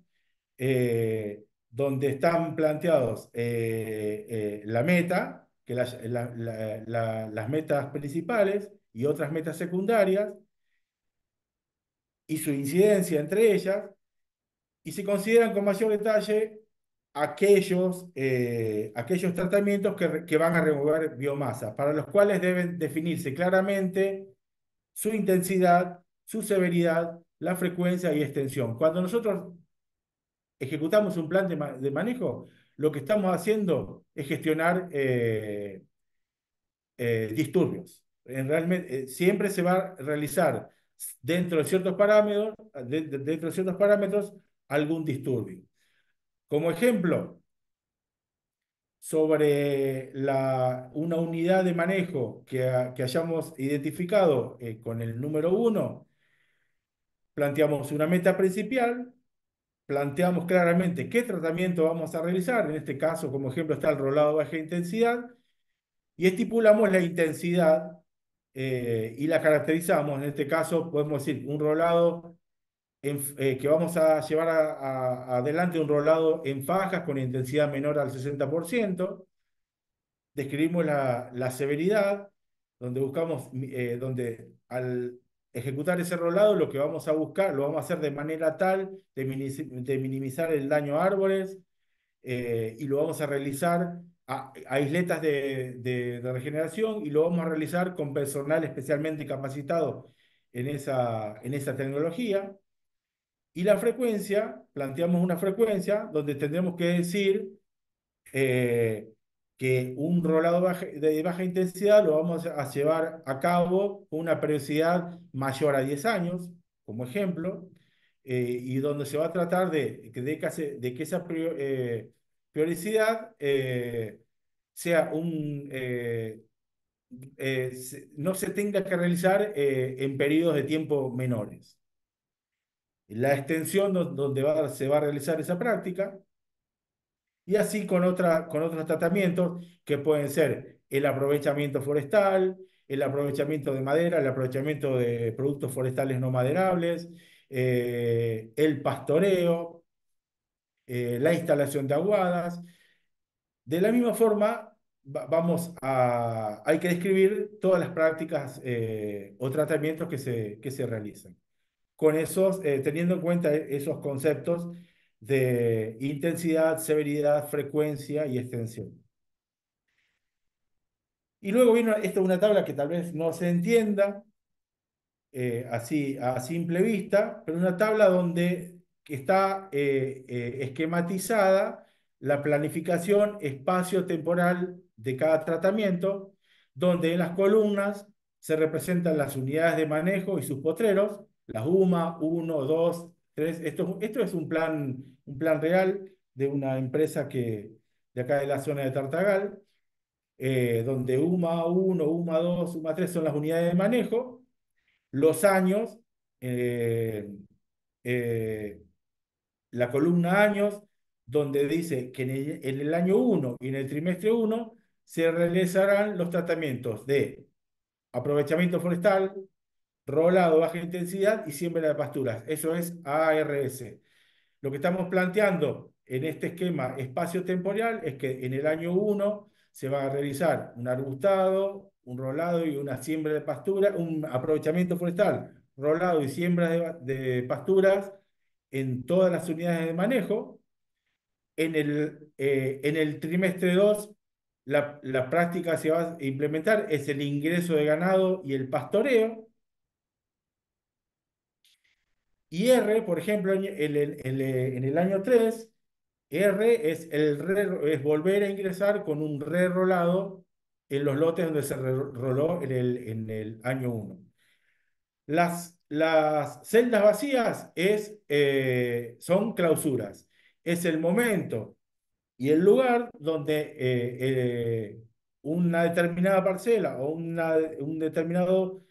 donde están planteados la meta, que las metas principales y otras metas secundarias, y su incidencia entre ellas, y se consideran con mayor detalle aquellos tratamientos que van a remover biomasa, para los cuales deben definirse claramente su intensidad, su severidad, la frecuencia y extensión. Cuando nosotros ejecutamos un plan de manejo, lo que estamos haciendo es gestionar disturbios. Siempre se va a realizar dentro de ciertos parámetros, dentro de ciertos parámetros algún disturbio. Como ejemplo, sobre una unidad de manejo que hayamos identificado con el número uno, planteamos una meta principal, planteamos claramente qué tratamiento vamos a realizar. En este caso, como ejemplo, está el rolado de baja intensidad y estipulamos la intensidad y la caracterizamos. En este caso, podemos decir un rolado que vamos a llevar adelante, un rolado en fajas con intensidad menor al 60%. Describimos la severidad, donde buscamos, donde al ejecutar ese rolado lo que vamos a buscar, lo vamos a hacer de manera tal de minimizar el daño a árboles, y lo vamos a realizar a isletas de regeneración, y lo vamos a realizar con personal especialmente capacitado en esa tecnología. Y la frecuencia, planteamos una frecuencia donde tendremos que decir eh, que un rolado de baja intensidad lo vamos a llevar a cabo con una periodicidad mayor a 10 años, como ejemplo, y donde se va a tratar de que esa periodicidad sea no se tenga que realizar en periodos de tiempo menores. La extensión donde se va a realizar esa práctica, y así con otros tratamientos que pueden ser el aprovechamiento forestal, el aprovechamiento de madera, el aprovechamiento de productos forestales no maderables, el pastoreo, la instalación de aguadas. De la misma forma, hay que describir todas las prácticas o tratamientos que se realizan con esos, teniendo en cuenta esos conceptos de intensidad, severidad, frecuencia y extensión. Y luego viene una tabla que tal vez no se entienda así a simple vista, pero una tabla donde que está esquematizada la planificación espacio-temporal de cada tratamiento, donde en las columnas se representan las unidades de manejo y sus potreros, las UMA, 1, 2, 3. Esto es un plan real de una empresa de acá de la zona de Tartagal, donde UMA 1, UMA 2, UMA 3 son las unidades de manejo, los años, eh, eh, la columna años, donde dice que en el año uno y en el trimestre uno se realizarán los tratamientos de aprovechamiento forestal, rolado baja intensidad y siembra de pasturas. Eso es ARS. Lo que estamos planteando en este esquema espacio-temporal es que en el año uno se va a realizar un arbustado, un rolado y una siembra de pastura, un aprovechamiento forestal, rolado y siembra de pasturas en todas las unidades de manejo. En el trimestre 2 la práctica se va a implementar es el ingreso de ganado y el pastoreo. Y R, por ejemplo, en el año 3 R es volver a ingresar con un re-rolado en los lotes donde se roló en el año uno. Las celdas vacías son clausuras. Es el momento y el lugar donde una determinada parcela o un determinado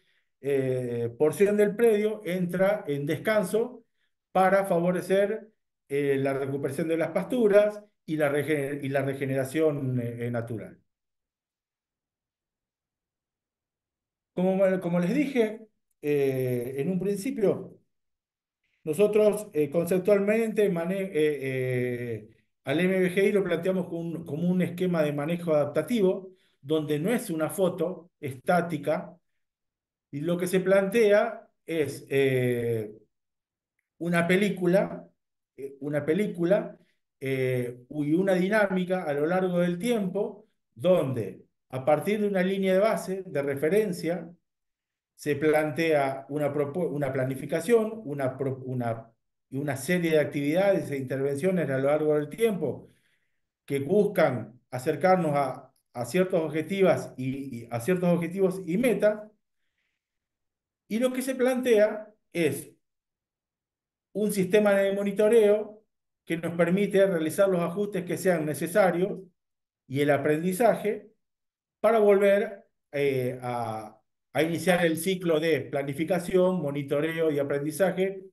porción del predio entra en descanso para favorecer la recuperación de las pasturas y y la regeneración natural. Como les dije en un principio, nosotros conceptualmente al MBGI lo planteamos como un esquema de manejo adaptativo, donde no es una foto estática, y lo que se plantea es una película, una película y una dinámica a lo largo del tiempo, donde a partir de una línea de base, de referencia, se plantea una planificación, y una serie de actividades e intervenciones a lo largo del tiempo que buscan acercarnos a ciertos objetivos a ciertos objetivos y metas, y lo que se plantea es un sistema de monitoreo que nos permite realizar los ajustes que sean necesarios y el aprendizaje para volver a iniciar el ciclo de planificación, monitoreo y aprendizaje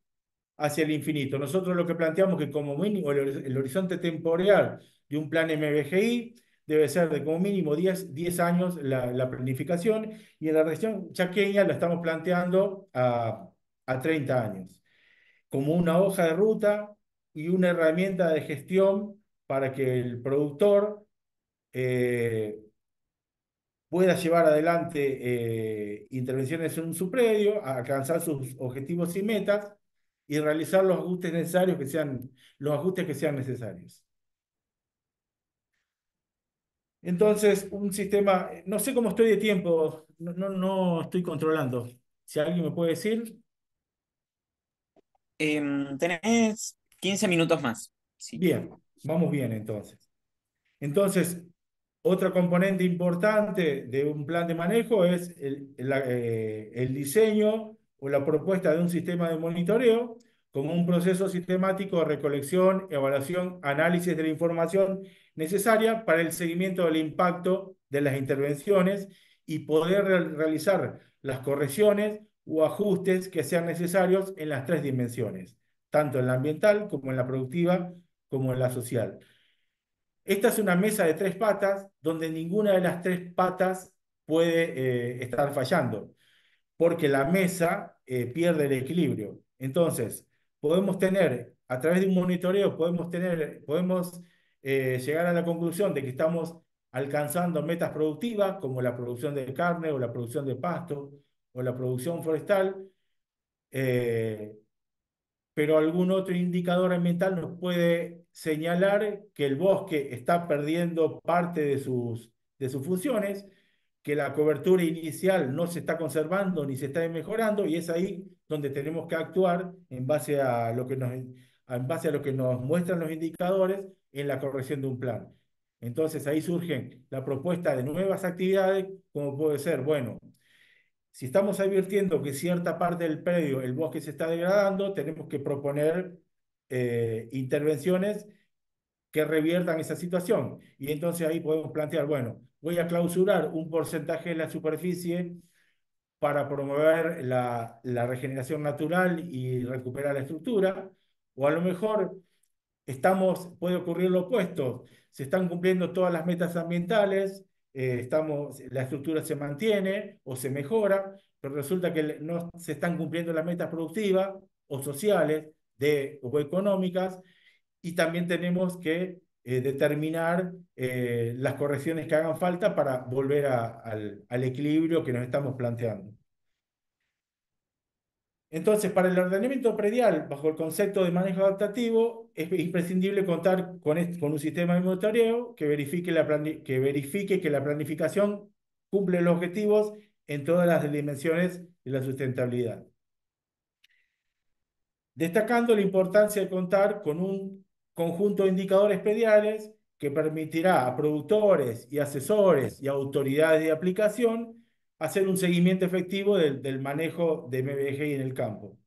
hacia el infinito. Nosotros lo que planteamos que como mínimo el horizonte temporal de un plan MBGI debe ser de como mínimo 10 años la planificación, y en la región chaqueña la estamos planteando a 30 años, como una hoja de ruta y una herramienta de gestión para que el productor eh, pueda llevar adelante intervenciones en su predio, alcanzar sus objetivos y metas y realizar los ajustes necesarios los ajustes que sean necesarios. Entonces, un sistema, no sé cómo estoy de tiempo, no estoy controlando. Si alguien me puede decir, Tenés 15 minutos más. Sí. bien, vamos bien entonces. Entonces, otra componente importante de un plan de manejo es el diseño o la propuesta de un sistema de monitoreo como un proceso sistemático de recolección, evaluación, análisis de la información necesaria para el seguimiento del impacto de las intervenciones y poder realizar las correcciones o ajustes que sean necesarios en las tres dimensiones, tanto en la ambiental como en la productiva como en la social. Esta es una mesa de tres patas donde ninguna de las tres patas puede estar fallando, porque la mesa pierde el equilibrio. Entonces, podemos tener, a través de un monitoreo, podemos llegar a la conclusión de que estamos alcanzando metas productivas, como la producción de carne o la producción de pasto o la producción forestal, eh, pero algún otro indicador ambiental nos puede señalar que el bosque está perdiendo parte de sus funciones, que la cobertura inicial no se está conservando ni se está mejorando, y es ahí donde tenemos que actuar en base a en base a lo que nos muestran los indicadores en la corrección de un plan. Entonces ahí surgen la propuesta de nuevas actividades, como puede ser, bueno, si estamos advirtiendo que cierta parte del predio, el bosque se está degradando, tenemos que proponer intervenciones que reviertan esa situación. Y entonces ahí podemos plantear, bueno, voy a clausurar un porcentaje de la superficie para promover la regeneración natural y recuperar la estructura, o a lo mejor puede ocurrir lo opuesto. Se están cumpliendo todas las metas ambientales, la estructura se mantiene o se mejora, pero resulta que no se están cumpliendo las metas productivas o sociales o económicas, y también tenemos que determinar las correcciones que hagan falta para volver al equilibrio que nos estamos planteando. Entonces, para el ordenamiento predial, bajo el concepto de manejo adaptativo, es imprescindible contar con un sistema de monitoreo que verifique que la planificación cumple los objetivos en todas las dimensiones de la sustentabilidad. Destacando la importancia de contar con un conjunto de indicadores prediales que permitirá a productores y asesores y autoridades de aplicación hacer un seguimiento efectivo del manejo de MBG en el campo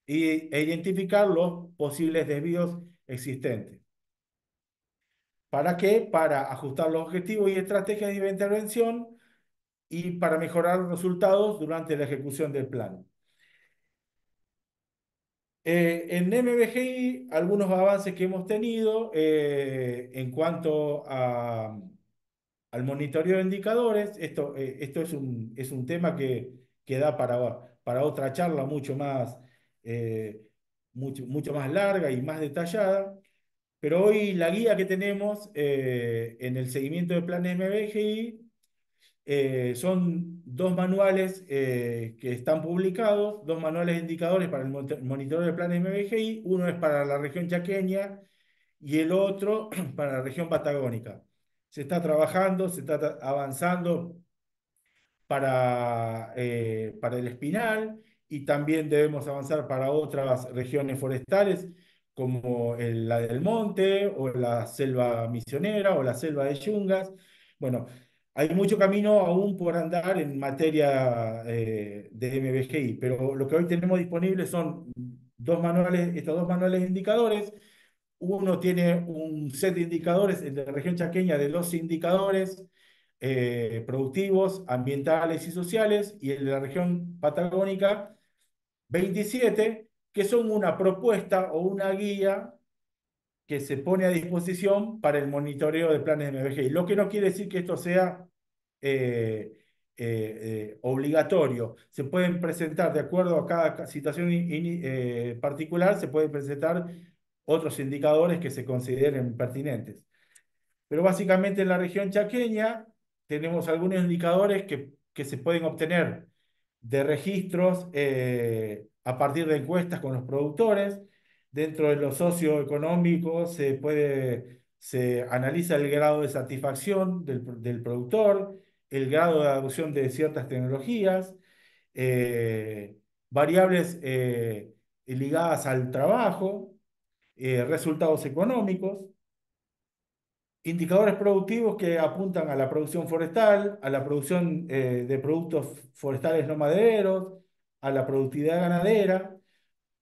e identificar los posibles desvíos existentes. ¿Para qué? Para ajustar los objetivos y estrategias de intervención y para mejorar los resultados durante la ejecución del plan. En MBGI, algunos avances que hemos tenido en cuanto al monitoreo de indicadores, esto es un tema que da para otra charla eh, mucho más larga y más detallada, pero hoy la guía que tenemos en el seguimiento de planes MBGI son dos manuales que están publicados, dos manuales de indicadores para el monitoreo de planes MBGI. Uno es para la región chaqueña y el otro para la región patagónica. Se está trabajando, se está avanzando para el Espinal y también debemos avanzar para otras regiones forestales como la del Monte o la selva misionera o la selva de Yungas. Bueno, hay mucho camino aún por andar en materia de MBGI, pero lo que hoy tenemos disponible son estos dos manuales de indicadores. Uno tiene un set de indicadores, el de la región chaqueña de 12 indicadores productivos, ambientales y sociales, y el de la región patagónica 27, que son una propuesta o una guía que se pone a disposición para el monitoreo de planes de MBGI. Lo que no quiere decir que esto sea obligatorio. Se pueden presentar, de acuerdo a cada situación particular, se pueden presentar otros indicadores que se consideren pertinentes. Pero básicamente en la región chaqueña tenemos algunos indicadores que se pueden obtener de registros a partir de encuestas con los productores. Dentro de lo socioeconómico se analiza el grado de satisfacción del productor, el grado de adopción de ciertas tecnologías, eh, variables ligadas al trabajo, resultados económicos. Indicadores productivos que apuntan a la producción forestal, a la producción de productos forestales no madereros, a la productividad ganadera,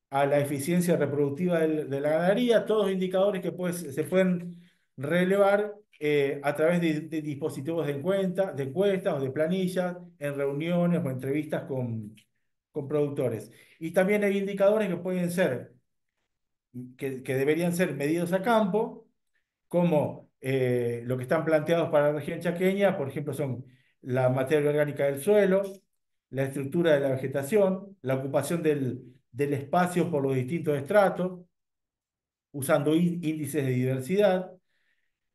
a la eficiencia reproductiva de la ganadería, todos indicadores que se pueden relevar a través de dispositivos de encuestas o de planillas, en reuniones o entrevistas con productores. Y también hay indicadores que pueden ser, que deberían ser medidos a campo como lo que están planteados para la región chaqueña, por ejemplo, son la materia orgánica del suelo, la estructura de la vegetación, la ocupación del espacio por los distintos estratos, usando índices de diversidad.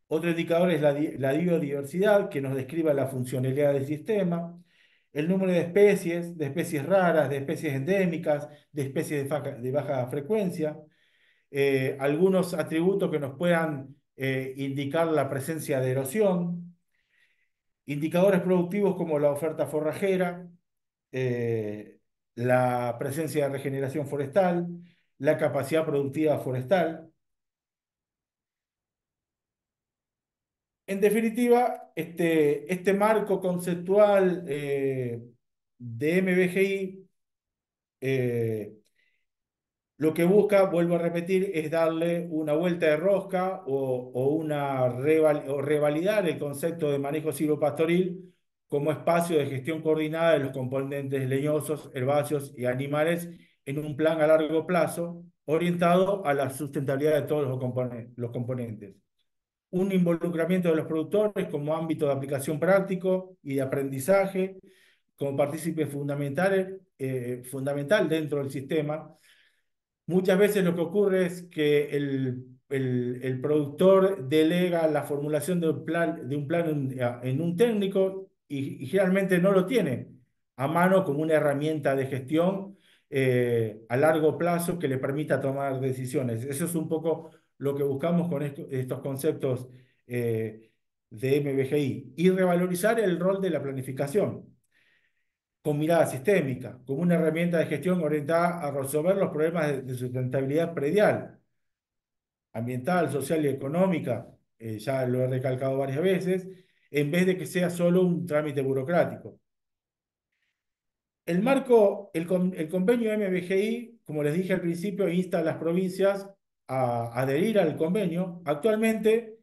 Otro indicador es la biodiversidad, que nos describe la funcionalidad del sistema, el número de especies raras, de especies endémicas, de especies de baja frecuencia, algunos atributos que nos puedan indicar la presencia de erosión, indicadores productivos como la oferta forrajera, eh, la presencia de regeneración forestal, la capacidad productiva forestal. En definitiva, este marco conceptual de MBGI lo que busca, vuelvo a repetir, es darle una vuelta de rosca o revalidar el concepto de manejo silvopastoril como espacio de gestión coordinada de los componentes leñosos, herbáceos y animales en un plan a largo plazo orientado a la sustentabilidad de todos los componentes. Un involucramiento de los productores como ámbito de aplicación práctico y de aprendizaje, como partícipe fundamental dentro del sistema. Muchas veces lo que ocurre es que el productor delega la formulación de un plan en un técnico y generalmente no lo tiene a mano como una herramienta de gestión a largo plazo que le permita tomar decisiones. Eso es un poco lo que buscamos con estos conceptos de MBGI y revalorizar el rol de la planificación con mirada sistémica, como una herramienta de gestión orientada a resolver los problemas de sustentabilidad predial, ambiental, social y económica, ya lo he recalcado varias veces, en vez de que sea solo un trámite burocrático. El convenio MBGI, como les dije al principio, insta a las provincias a adherir al convenio. Actualmente,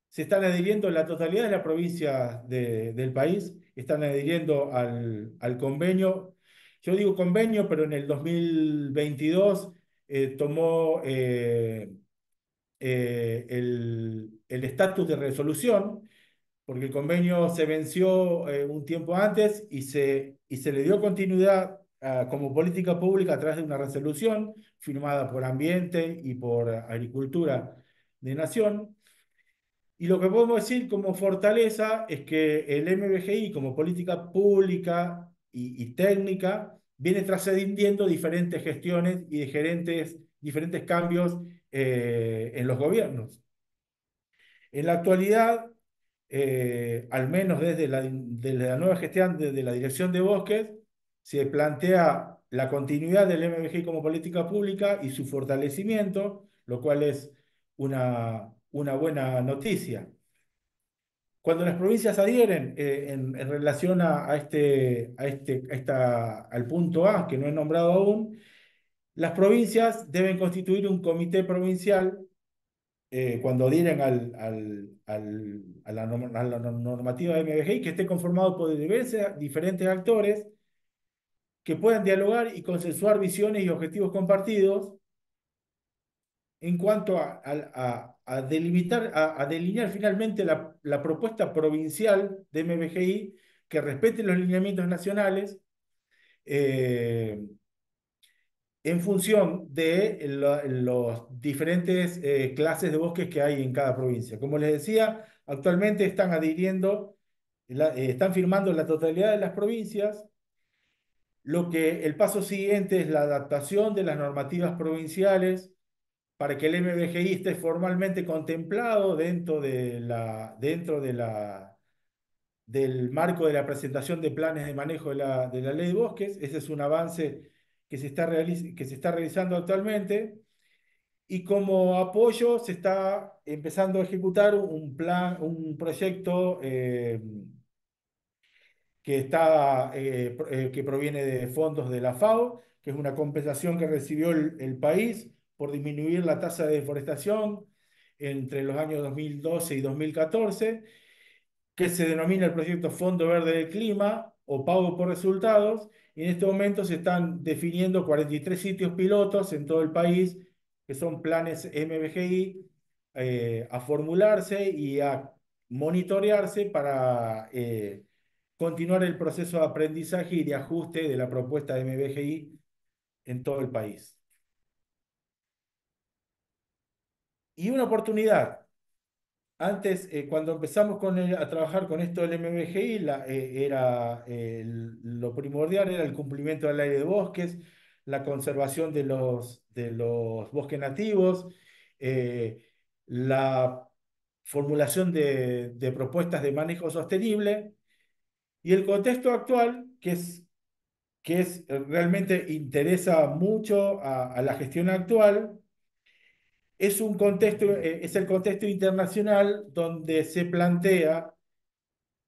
se están adhiriendo, la totalidad de las provincias del país están adhiriendo al convenio. Yo digo convenio, pero en el 2022 tomó el estatus de resolución, porque el convenio se venció un tiempo antes y se le dio continuidad como política pública a través de una resolución firmada por Ambiente y por Agricultura de Nación. Y lo que podemos decir como fortaleza es que el MBGI como política pública y técnica viene trascendiendo diferentes gestiones y diferentes cambios en los gobiernos. En la actualidad, al menos desde la nueva gestión de la Dirección de Bosques, se plantea la continuidad del MBGI como política pública y su fortalecimiento, lo cual es una buena noticia. Cuando las provincias adhieren en relación al punto A, que no he nombrado aún, las provincias deben constituir un comité provincial cuando adhieren a la normativa de MBGI, que esté conformado por diferentes actores que puedan dialogar y consensuar visiones y objetivos compartidos en cuanto a delimitar, a delinear finalmente la propuesta provincial de MBGI que respete los lineamientos nacionales eh, en función de los diferentes clases de bosques que hay en cada provincia. Como les decía, actualmente están adhiriendo, están firmando la totalidad de las provincias. Lo que el paso siguiente es la adaptación de las normativas provinciales para que el MBGI esté formalmente contemplado del marco de la presentación de planes de manejo de la ley de bosques. Ese es un avance que se está realizando actualmente. Y como apoyo se está empezando a ejecutar un proyecto que proviene de fondos de la FAO, que es una compensación que recibió el país por disminuir la tasa de deforestación entre los años 2012 y 2014, que se denomina el proyecto Fondo Verde del Clima o Pago por Resultados. Y en este momento se están definiendo 43 sitios pilotos en todo el país, que son planes MBGI, a formularse y a monitorearse para continuar el proceso de aprendizaje y de ajuste de la propuesta de MBGI en todo el país. Y una oportunidad. Antes, cuando empezamos a trabajar con esto del MBGI, lo primordial era el cumplimiento del área de bosques, la conservación de los bosques nativos, eh, la formulación de propuestas de manejo sostenible y el contexto actual, que realmente interesa mucho a la gestión actual, es el contexto internacional donde se plantea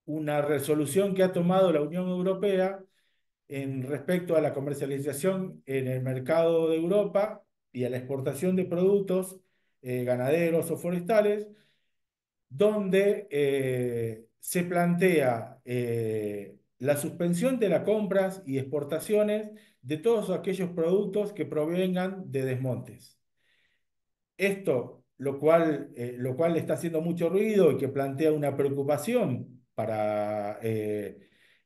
una resolución que ha tomado la Unión Europea en respecto a la comercialización en el mercado de Europa y a la exportación de productos ganaderos o forestales, donde se plantea la suspensión de las compras y exportaciones de todos aquellos productos que provengan de desmontes. Esto, lo cual está haciendo mucho ruido y que plantea una preocupación para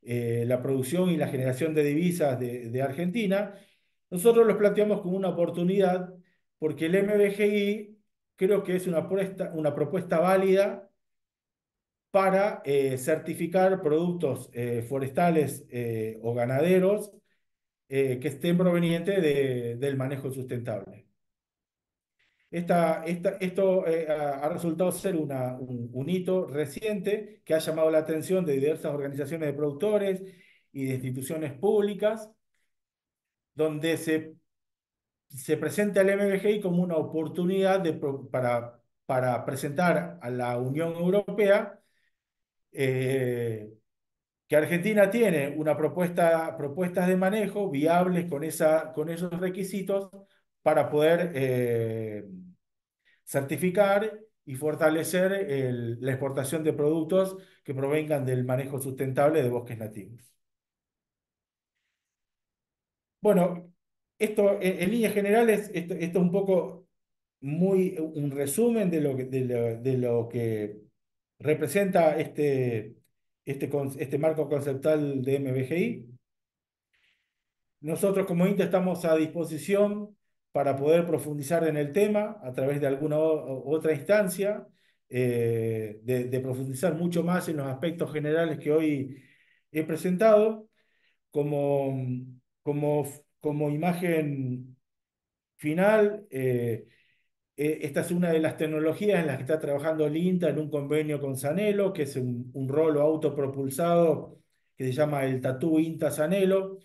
la producción y la generación de divisas de Argentina, nosotros los planteamos como una oportunidad porque el MBGI creo que es una propuesta válida para certificar productos forestales o ganaderos que estén provenientes del manejo sustentable. Esto ha resultado ser un hito reciente que ha llamado la atención de diversas organizaciones de productores y de instituciones públicas, donde se presenta el MBGI como una oportunidad para presentar a la Unión Europea que Argentina tiene propuestas de manejo viables con esos requisitos para poder certificar y fortalecer la exportación de productos que provengan del manejo sustentable de bosques nativos. Bueno, esto en líneas generales, esto es un poco un resumen de lo que representa este marco conceptual de MBGI. Nosotros como INTA estamos a disposición para poder profundizar en el tema a través de alguna otra instancia, de profundizar mucho más en los aspectos generales que hoy he presentado como, como imagen final. Esta es una de las tecnologías en las que está trabajando el INTA en un convenio con Sanelo, que es un rolo autopropulsado que se llama el Tatú INTA Sanelo,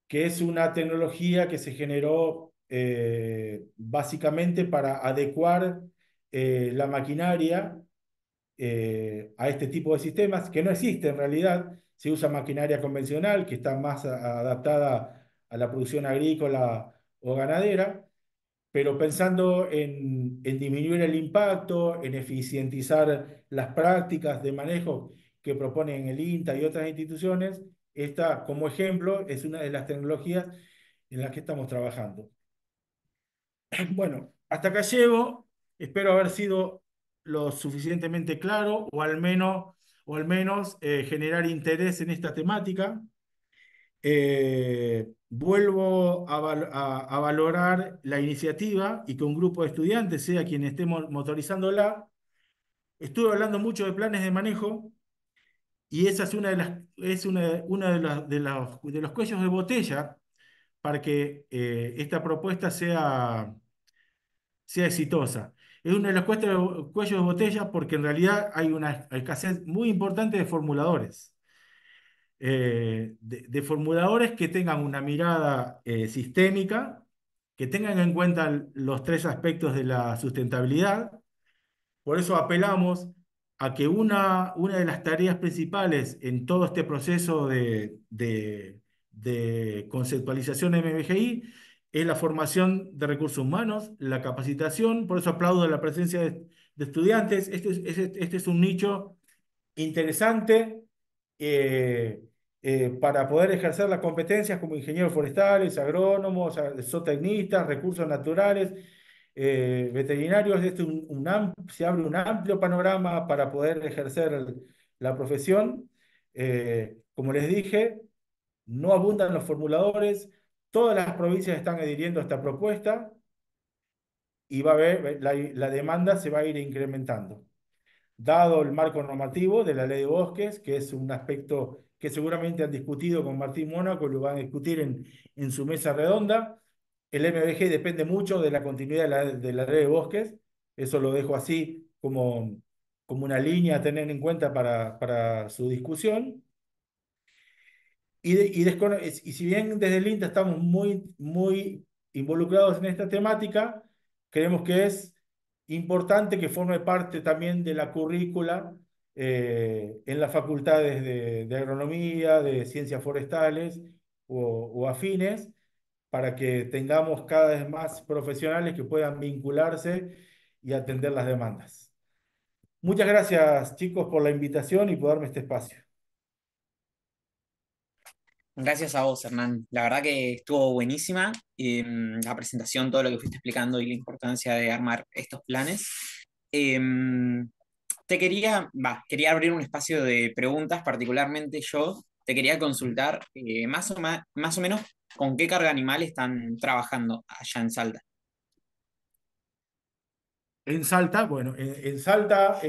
que es una tecnología que se generó básicamente para adecuar la maquinaria a este tipo de sistemas, que no existe en realidad. Se usa maquinaria convencional, que está más adaptada a la producción agrícola o ganadera, pero pensando en disminuir el impacto, en eficientizar las prácticas de manejo que proponen el INTA y otras instituciones, esta, como ejemplo, es una de las tecnologías en las que estamos trabajando. Bueno, hasta acá llego. Espero haber sido lo suficientemente claro o al menos generar interés en esta temática. Vuelvo a valorar la iniciativa y que un grupo de estudiantes sea quien esté motorizándola. Estuve hablando mucho de planes de manejo y esa es una de los cuellos de botella para que esta propuesta sea exitosa. Es uno de los cuellos de botella porque en realidad hay una escasez muy importante de formuladores. De formuladores que tengan una mirada sistémica, que tengan en cuenta los tres aspectos de la sustentabilidad. Por eso apelamos a que una de las tareas principales en todo este proceso de conceptualización de MBGI es la formación de recursos humanos, la capacitación. Por eso aplaudo la presencia de estudiantes. Este es un nicho interesante eh, para poder ejercer las competencias como ingenieros forestales, agrónomos, zootecnistas, recursos naturales, veterinarios. Se abre un amplio panorama para poder ejercer la profesión. Como les dije, no abundan los formuladores, todas las provincias están adhiriendo a esta propuesta y va a haber, la demanda se va a ir incrementando dado el marco normativo de la ley de bosques, que es un aspecto que seguramente han discutido con Martín Mónaco, lo van a discutir en su mesa redonda. El MBG depende mucho de la continuidad de la ley de bosques, eso lo dejo así como una línea a tener en cuenta para su discusión. Y si bien desde el INTA estamos muy, muy involucrados en esta temática, creemos que es importante que forme parte también de la currícula en las facultades de agronomía, de ciencias forestales o afines, para que tengamos cada vez más profesionales que puedan vincularse y atender las demandas. Muchas gracias, chicos, por la invitación y por darme este espacio. Gracias a vos, Hernán. La verdad que estuvo buenísima la presentación, todo lo que fuiste explicando y la importancia de armar estos planes. Em, quería abrir un espacio de preguntas, particularmente yo te quería consultar más o menos con qué carga animal están trabajando allá en Salta. En Salta, bueno, en Salta,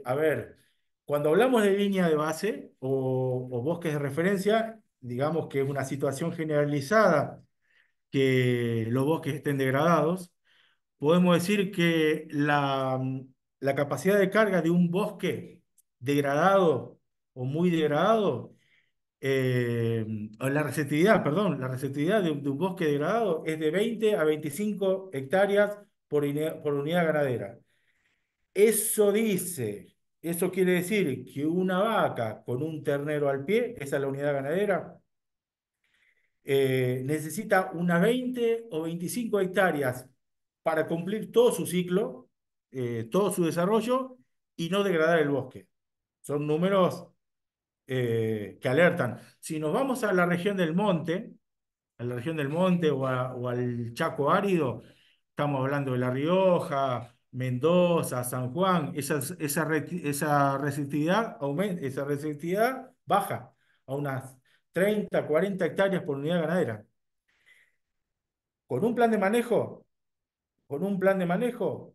a ver, cuando hablamos de línea de base o bosques de referencia, digamos que es una situación generalizada que los bosques estén degradados. Podemos decir que la capacidad de carga de un bosque degradado o muy degradado, o la receptividad, perdón, la receptividad de un bosque degradado es de 20 a 25 hectáreas por unidad ganadera. Eso dice, eso quiere decir que una vaca con un ternero al pie, esa es la unidad ganadera, necesita unas 20 o 25 hectáreas para cumplir todo su ciclo, todo su desarrollo y no degradar el bosque. Son números que alertan. Si nos vamos a la región del monte, a la región del monte o al Chaco árido, estamos hablando de La Rioja, Mendoza, San Juan, esa receptividad esa receptividad baja a unas 30, 40 hectáreas por unidad ganadera. Con un plan de manejo, con un plan de manejo,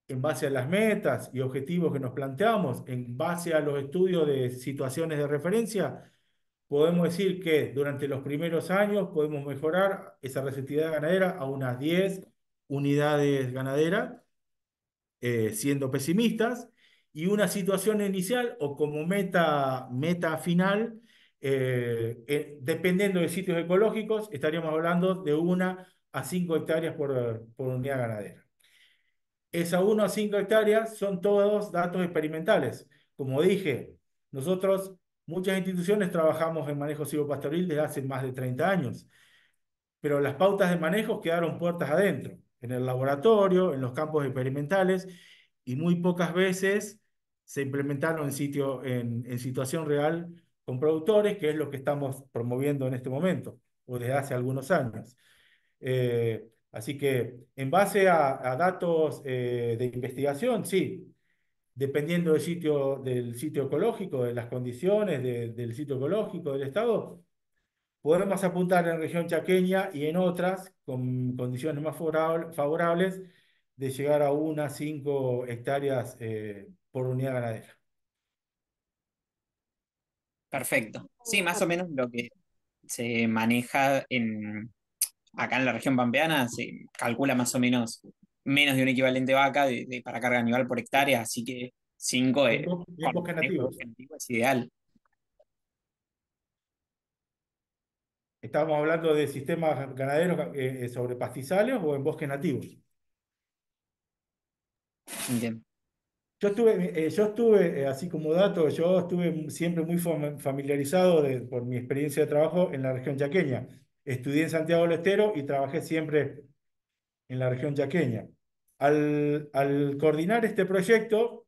en base a las metas y objetivos que nos planteamos, en base a los estudios de situaciones de referencia, podemos decir que durante los primeros años podemos mejorar esa receptividad ganadera a unas 10 unidades ganaderas, siendo pesimistas, y una situación inicial o como meta final, dependiendo de sitios ecológicos, estaríamos hablando de 1 a 5 hectáreas por unidad ganadera. Esas 1 a 5 hectáreas son todos datos experimentales. Como dije, nosotros, muchas instituciones, trabajamos en manejo silvopastoril desde hace más de 30 años, pero las pautas de manejo quedaron puertas adentro, en el laboratorio, en los campos experimentales, y muy pocas veces se implementaron en situación real con productores, que es lo que estamos promoviendo en este momento, o desde hace algunos años. Así que en base a datos de investigación, sí, dependiendo del sitio ecológico, de las condiciones del sitio ecológico, del estado, podemos apuntar en región chaqueña y en otras con condiciones más favorables de llegar a 1 a 5 hectáreas por unidad ganadera. Perfecto. Sí, más o menos lo que se maneja acá en la región pampeana, se calcula más o menos de un equivalente vaca para carga animal por hectárea, así que 5 En con bosques manejo de nativos. bosque nativo es ideal. ¿Estábamos hablando de sistemas ganaderos sobre pastizales o en bosques nativos? Entiendo. Así como dato, yo estuve siempre muy familiarizado por mi experiencia de trabajo en la región chaqueña. Estudié en Santiago del Estero y trabajé siempre en la región chaqueña. Al coordinar este proyecto,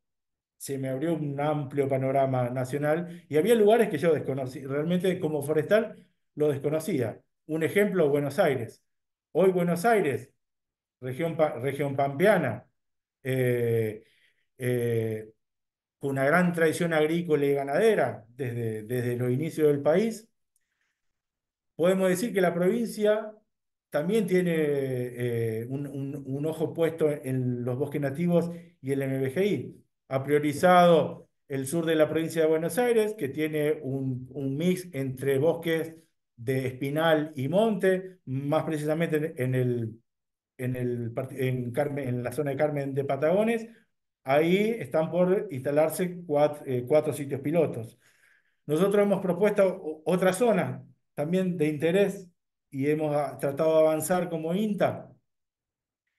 se me abrió un amplio panorama nacional y había lugares que yo desconocía. Realmente, como forestal, lo desconocía. Un ejemplo, Buenos Aires. Hoy Buenos Aires, región pampeana, eh, eh, con una gran tradición agrícola y ganadera desde los inicios del país. Podemos decir que la provincia también tiene un ojo puesto en los bosques nativos y el MBGI. Ha priorizado el sur de la provincia de Buenos Aires, que tiene un mix entre bosques de espinal y monte, más precisamente en la zona de Carmen de Patagones. Ahí están por instalarse 4 sitios pilotos. Nosotros hemos propuesto otra zona también de interés y hemos tratado de avanzar como INTA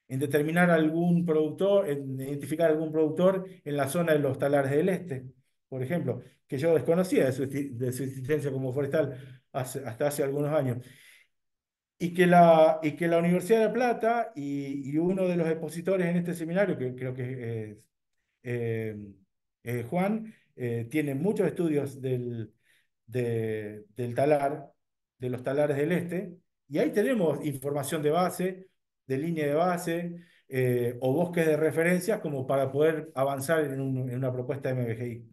en determinar algún productor, en identificar algún productor en la zona de los Talares del Este, por ejemplo, que yo desconocía de su existencia como forestal hasta hace algunos años. Y que la Universidad de La Plata y uno de los expositores en este seminario, que creo que es eh, Juan, tiene muchos estudios del talar, de los talares del este, y ahí tenemos información de base, de línea de base, o bosques de referencias como para poder avanzar en una propuesta de MBGI.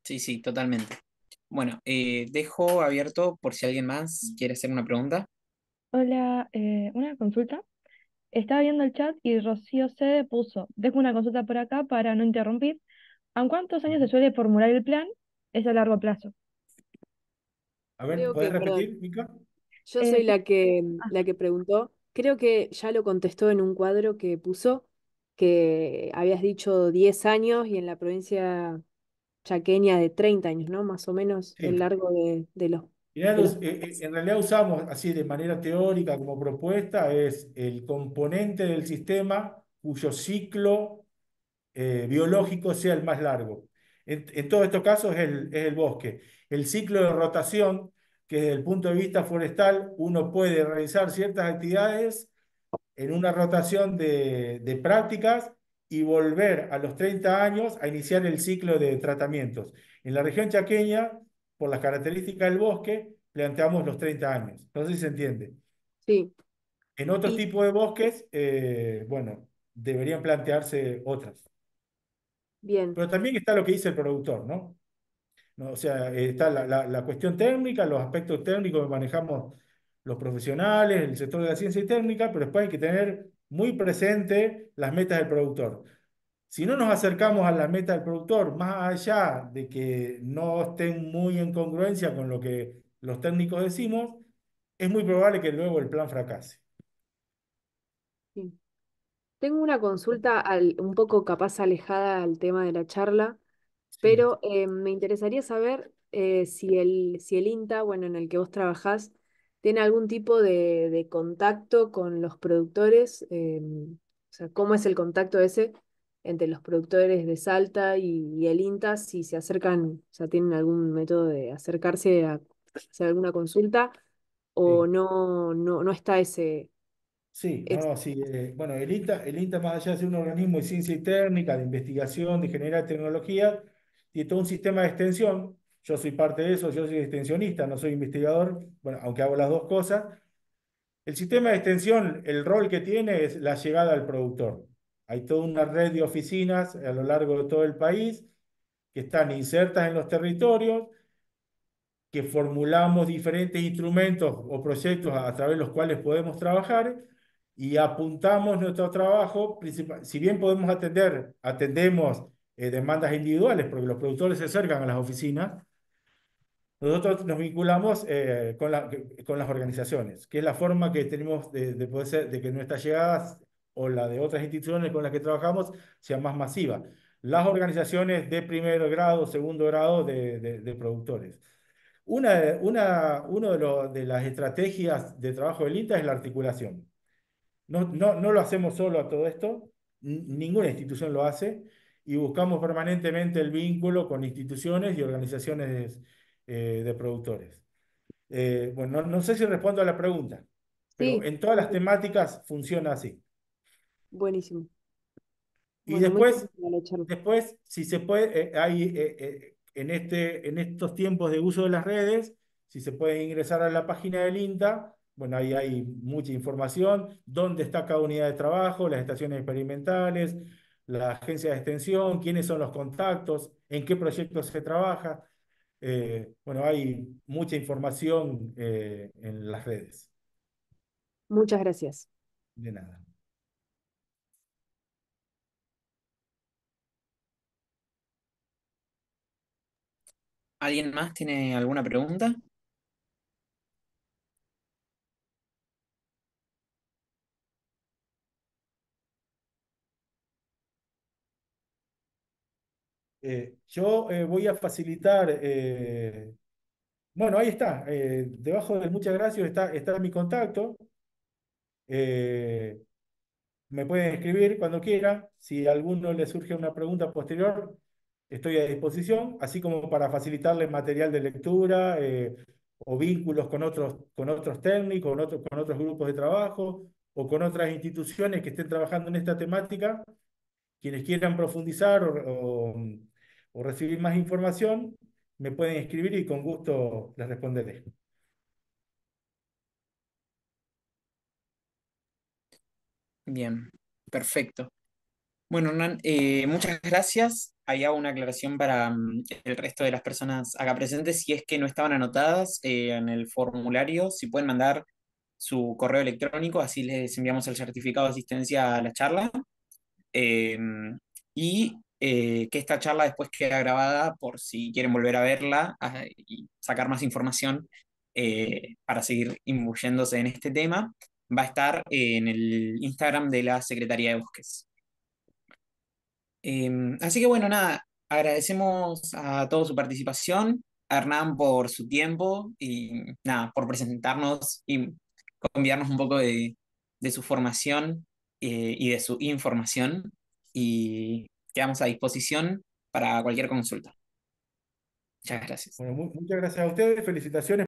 Sí, sí, totalmente. Bueno, dejo abierto por si alguien más quiere hacer una pregunta. Hola, una consulta. Estaba viendo el chat y Rocío Cede puso, dejo una consulta por acá para no interrumpir. ¿A cuántos años se suele formular el plan? Es a largo plazo. A ver, Creo ¿podés que, perdón, repetir, Mica? yo soy Sí. la que preguntó. Creo que ya lo contestó en un cuadro que puso, que habías dicho 10 años y en la provincia chaqueña de 30 años, ¿no? Más o menos el Sí. largo Mirá, de los... en realidad usamos así de manera teórica como propuesta, es el componente del sistema cuyo ciclo biológico sea el más largo. En todos estos casos es el bosque. El ciclo de rotación, que desde el punto de vista forestal uno puede realizar ciertas actividades en una rotación de prácticas y volver a los 30 años a iniciar el ciclo de tratamientos. En la región chaqueña, por las características del bosque, planteamos los 30 años. No sé si se entiende. Sí. En otros Y tipos de bosques, bueno, deberían plantearse otras. bien, Pero también está lo que dice el productor, ¿no? ¿No? O sea, está la cuestión técnica, los aspectos técnicos que manejamos los profesionales, el sector de la ciencia y técnica, pero después hay que tener muy presente las metas del productor. Si no nos acercamos a la meta del productor, más allá de que no estén muy en congruencia con lo que los técnicos decimos, es muy probable que luego el plan fracase. sí. Tengo una consulta un poco capaz alejada al tema de la charla, Sí, pero me interesaría saber si el INTA, bueno, en el que vos trabajás, tiene algún tipo de contacto con los productores, o sea, cómo es el contacto ese entre los productores de Salta y el INTA, si se acercan, o sea, tienen algún método de acercarse a hacer alguna consulta o sí. no está ese, Sí, no, ese- no, sí. Bueno, el INTA, más allá de ser un organismo de ciencia y técnica, de investigación, de generar tecnología, tiene todo un sistema de extensión. Yo soy parte de eso, yo soy extensionista, no soy investigador, bueno, aunque hago las dos cosas. El sistema de extensión, el rol que tiene es la llegada al productor. Hay toda una red de oficinas a lo largo de todo el país que están insertas en los territorios, que formulamos diferentes instrumentos o proyectos a través de los cuales podemos trabajar y apuntamos nuestro trabajo, si bien podemos atendemos demandas individuales, porque los productores se acercan a las oficinas, nosotros nos vinculamos con las organizaciones, que es la forma que tenemos de poder ser, de que nuestras llegadas o la de otras instituciones con las que trabajamos sea más masiva. Las organizaciones de primer grado, segundo grado de productores. De las estrategias de trabajo del INTA es la articulación. No lo hacemos solo a todo esto, ninguna institución lo hace, y buscamos permanentemente el vínculo con instituciones y organizaciones de productores. Bueno, no sé si respondo a la pregunta, pero Sí, en todas las temáticas funciona así. buenísimo. Y Bueno, muy después, buena la charla. después, si se puede, en estos tiempos de uso de las redes, si se puede ingresar a la página del INTA, bueno, ahí hay mucha información, dónde está cada unidad de trabajo, las estaciones experimentales, la agencia de extensión, quiénes son los contactos, en qué proyectos se trabaja. Bueno, hay mucha información en las redes. Muchas gracias. De nada. ¿Alguien más tiene alguna pregunta? Yo voy a facilitar, bueno, ahí está, debajo del muchas gracias está mi contacto. eh, Me pueden escribir cuando quieran. Si a alguno le surge una pregunta posterior, estoy a disposición, así como para facilitarles material de lectura o vínculos con otros técnicos, con otros grupos de trabajo o con otras instituciones que estén trabajando en esta temática. Quienes quieran profundizar o recibir más información, me pueden escribir y con gusto les responderé. Bien, perfecto. Bueno, Hernán, muchas gracias. Ahí hago una aclaración para el resto de las personas acá presentes. Si es que no estaban anotadas en el formulario, si pueden mandar su correo electrónico, así les enviamos el certificado de asistencia a la charla. Eh, que esta charla después queda grabada por si quieren volver a verla y sacar más información para seguir imbuyéndose en este tema. Va a estar en el Instagram de la Secretaría de Bosques. Así que bueno, nada, agradecemos a todos su participación, a Hernán por su tiempo y nada, por presentarnos y enviarnos un poco de su formación y de su información y quedamos a disposición para cualquier consulta. Muchas gracias. Bueno, muchas gracias a ustedes, felicitaciones.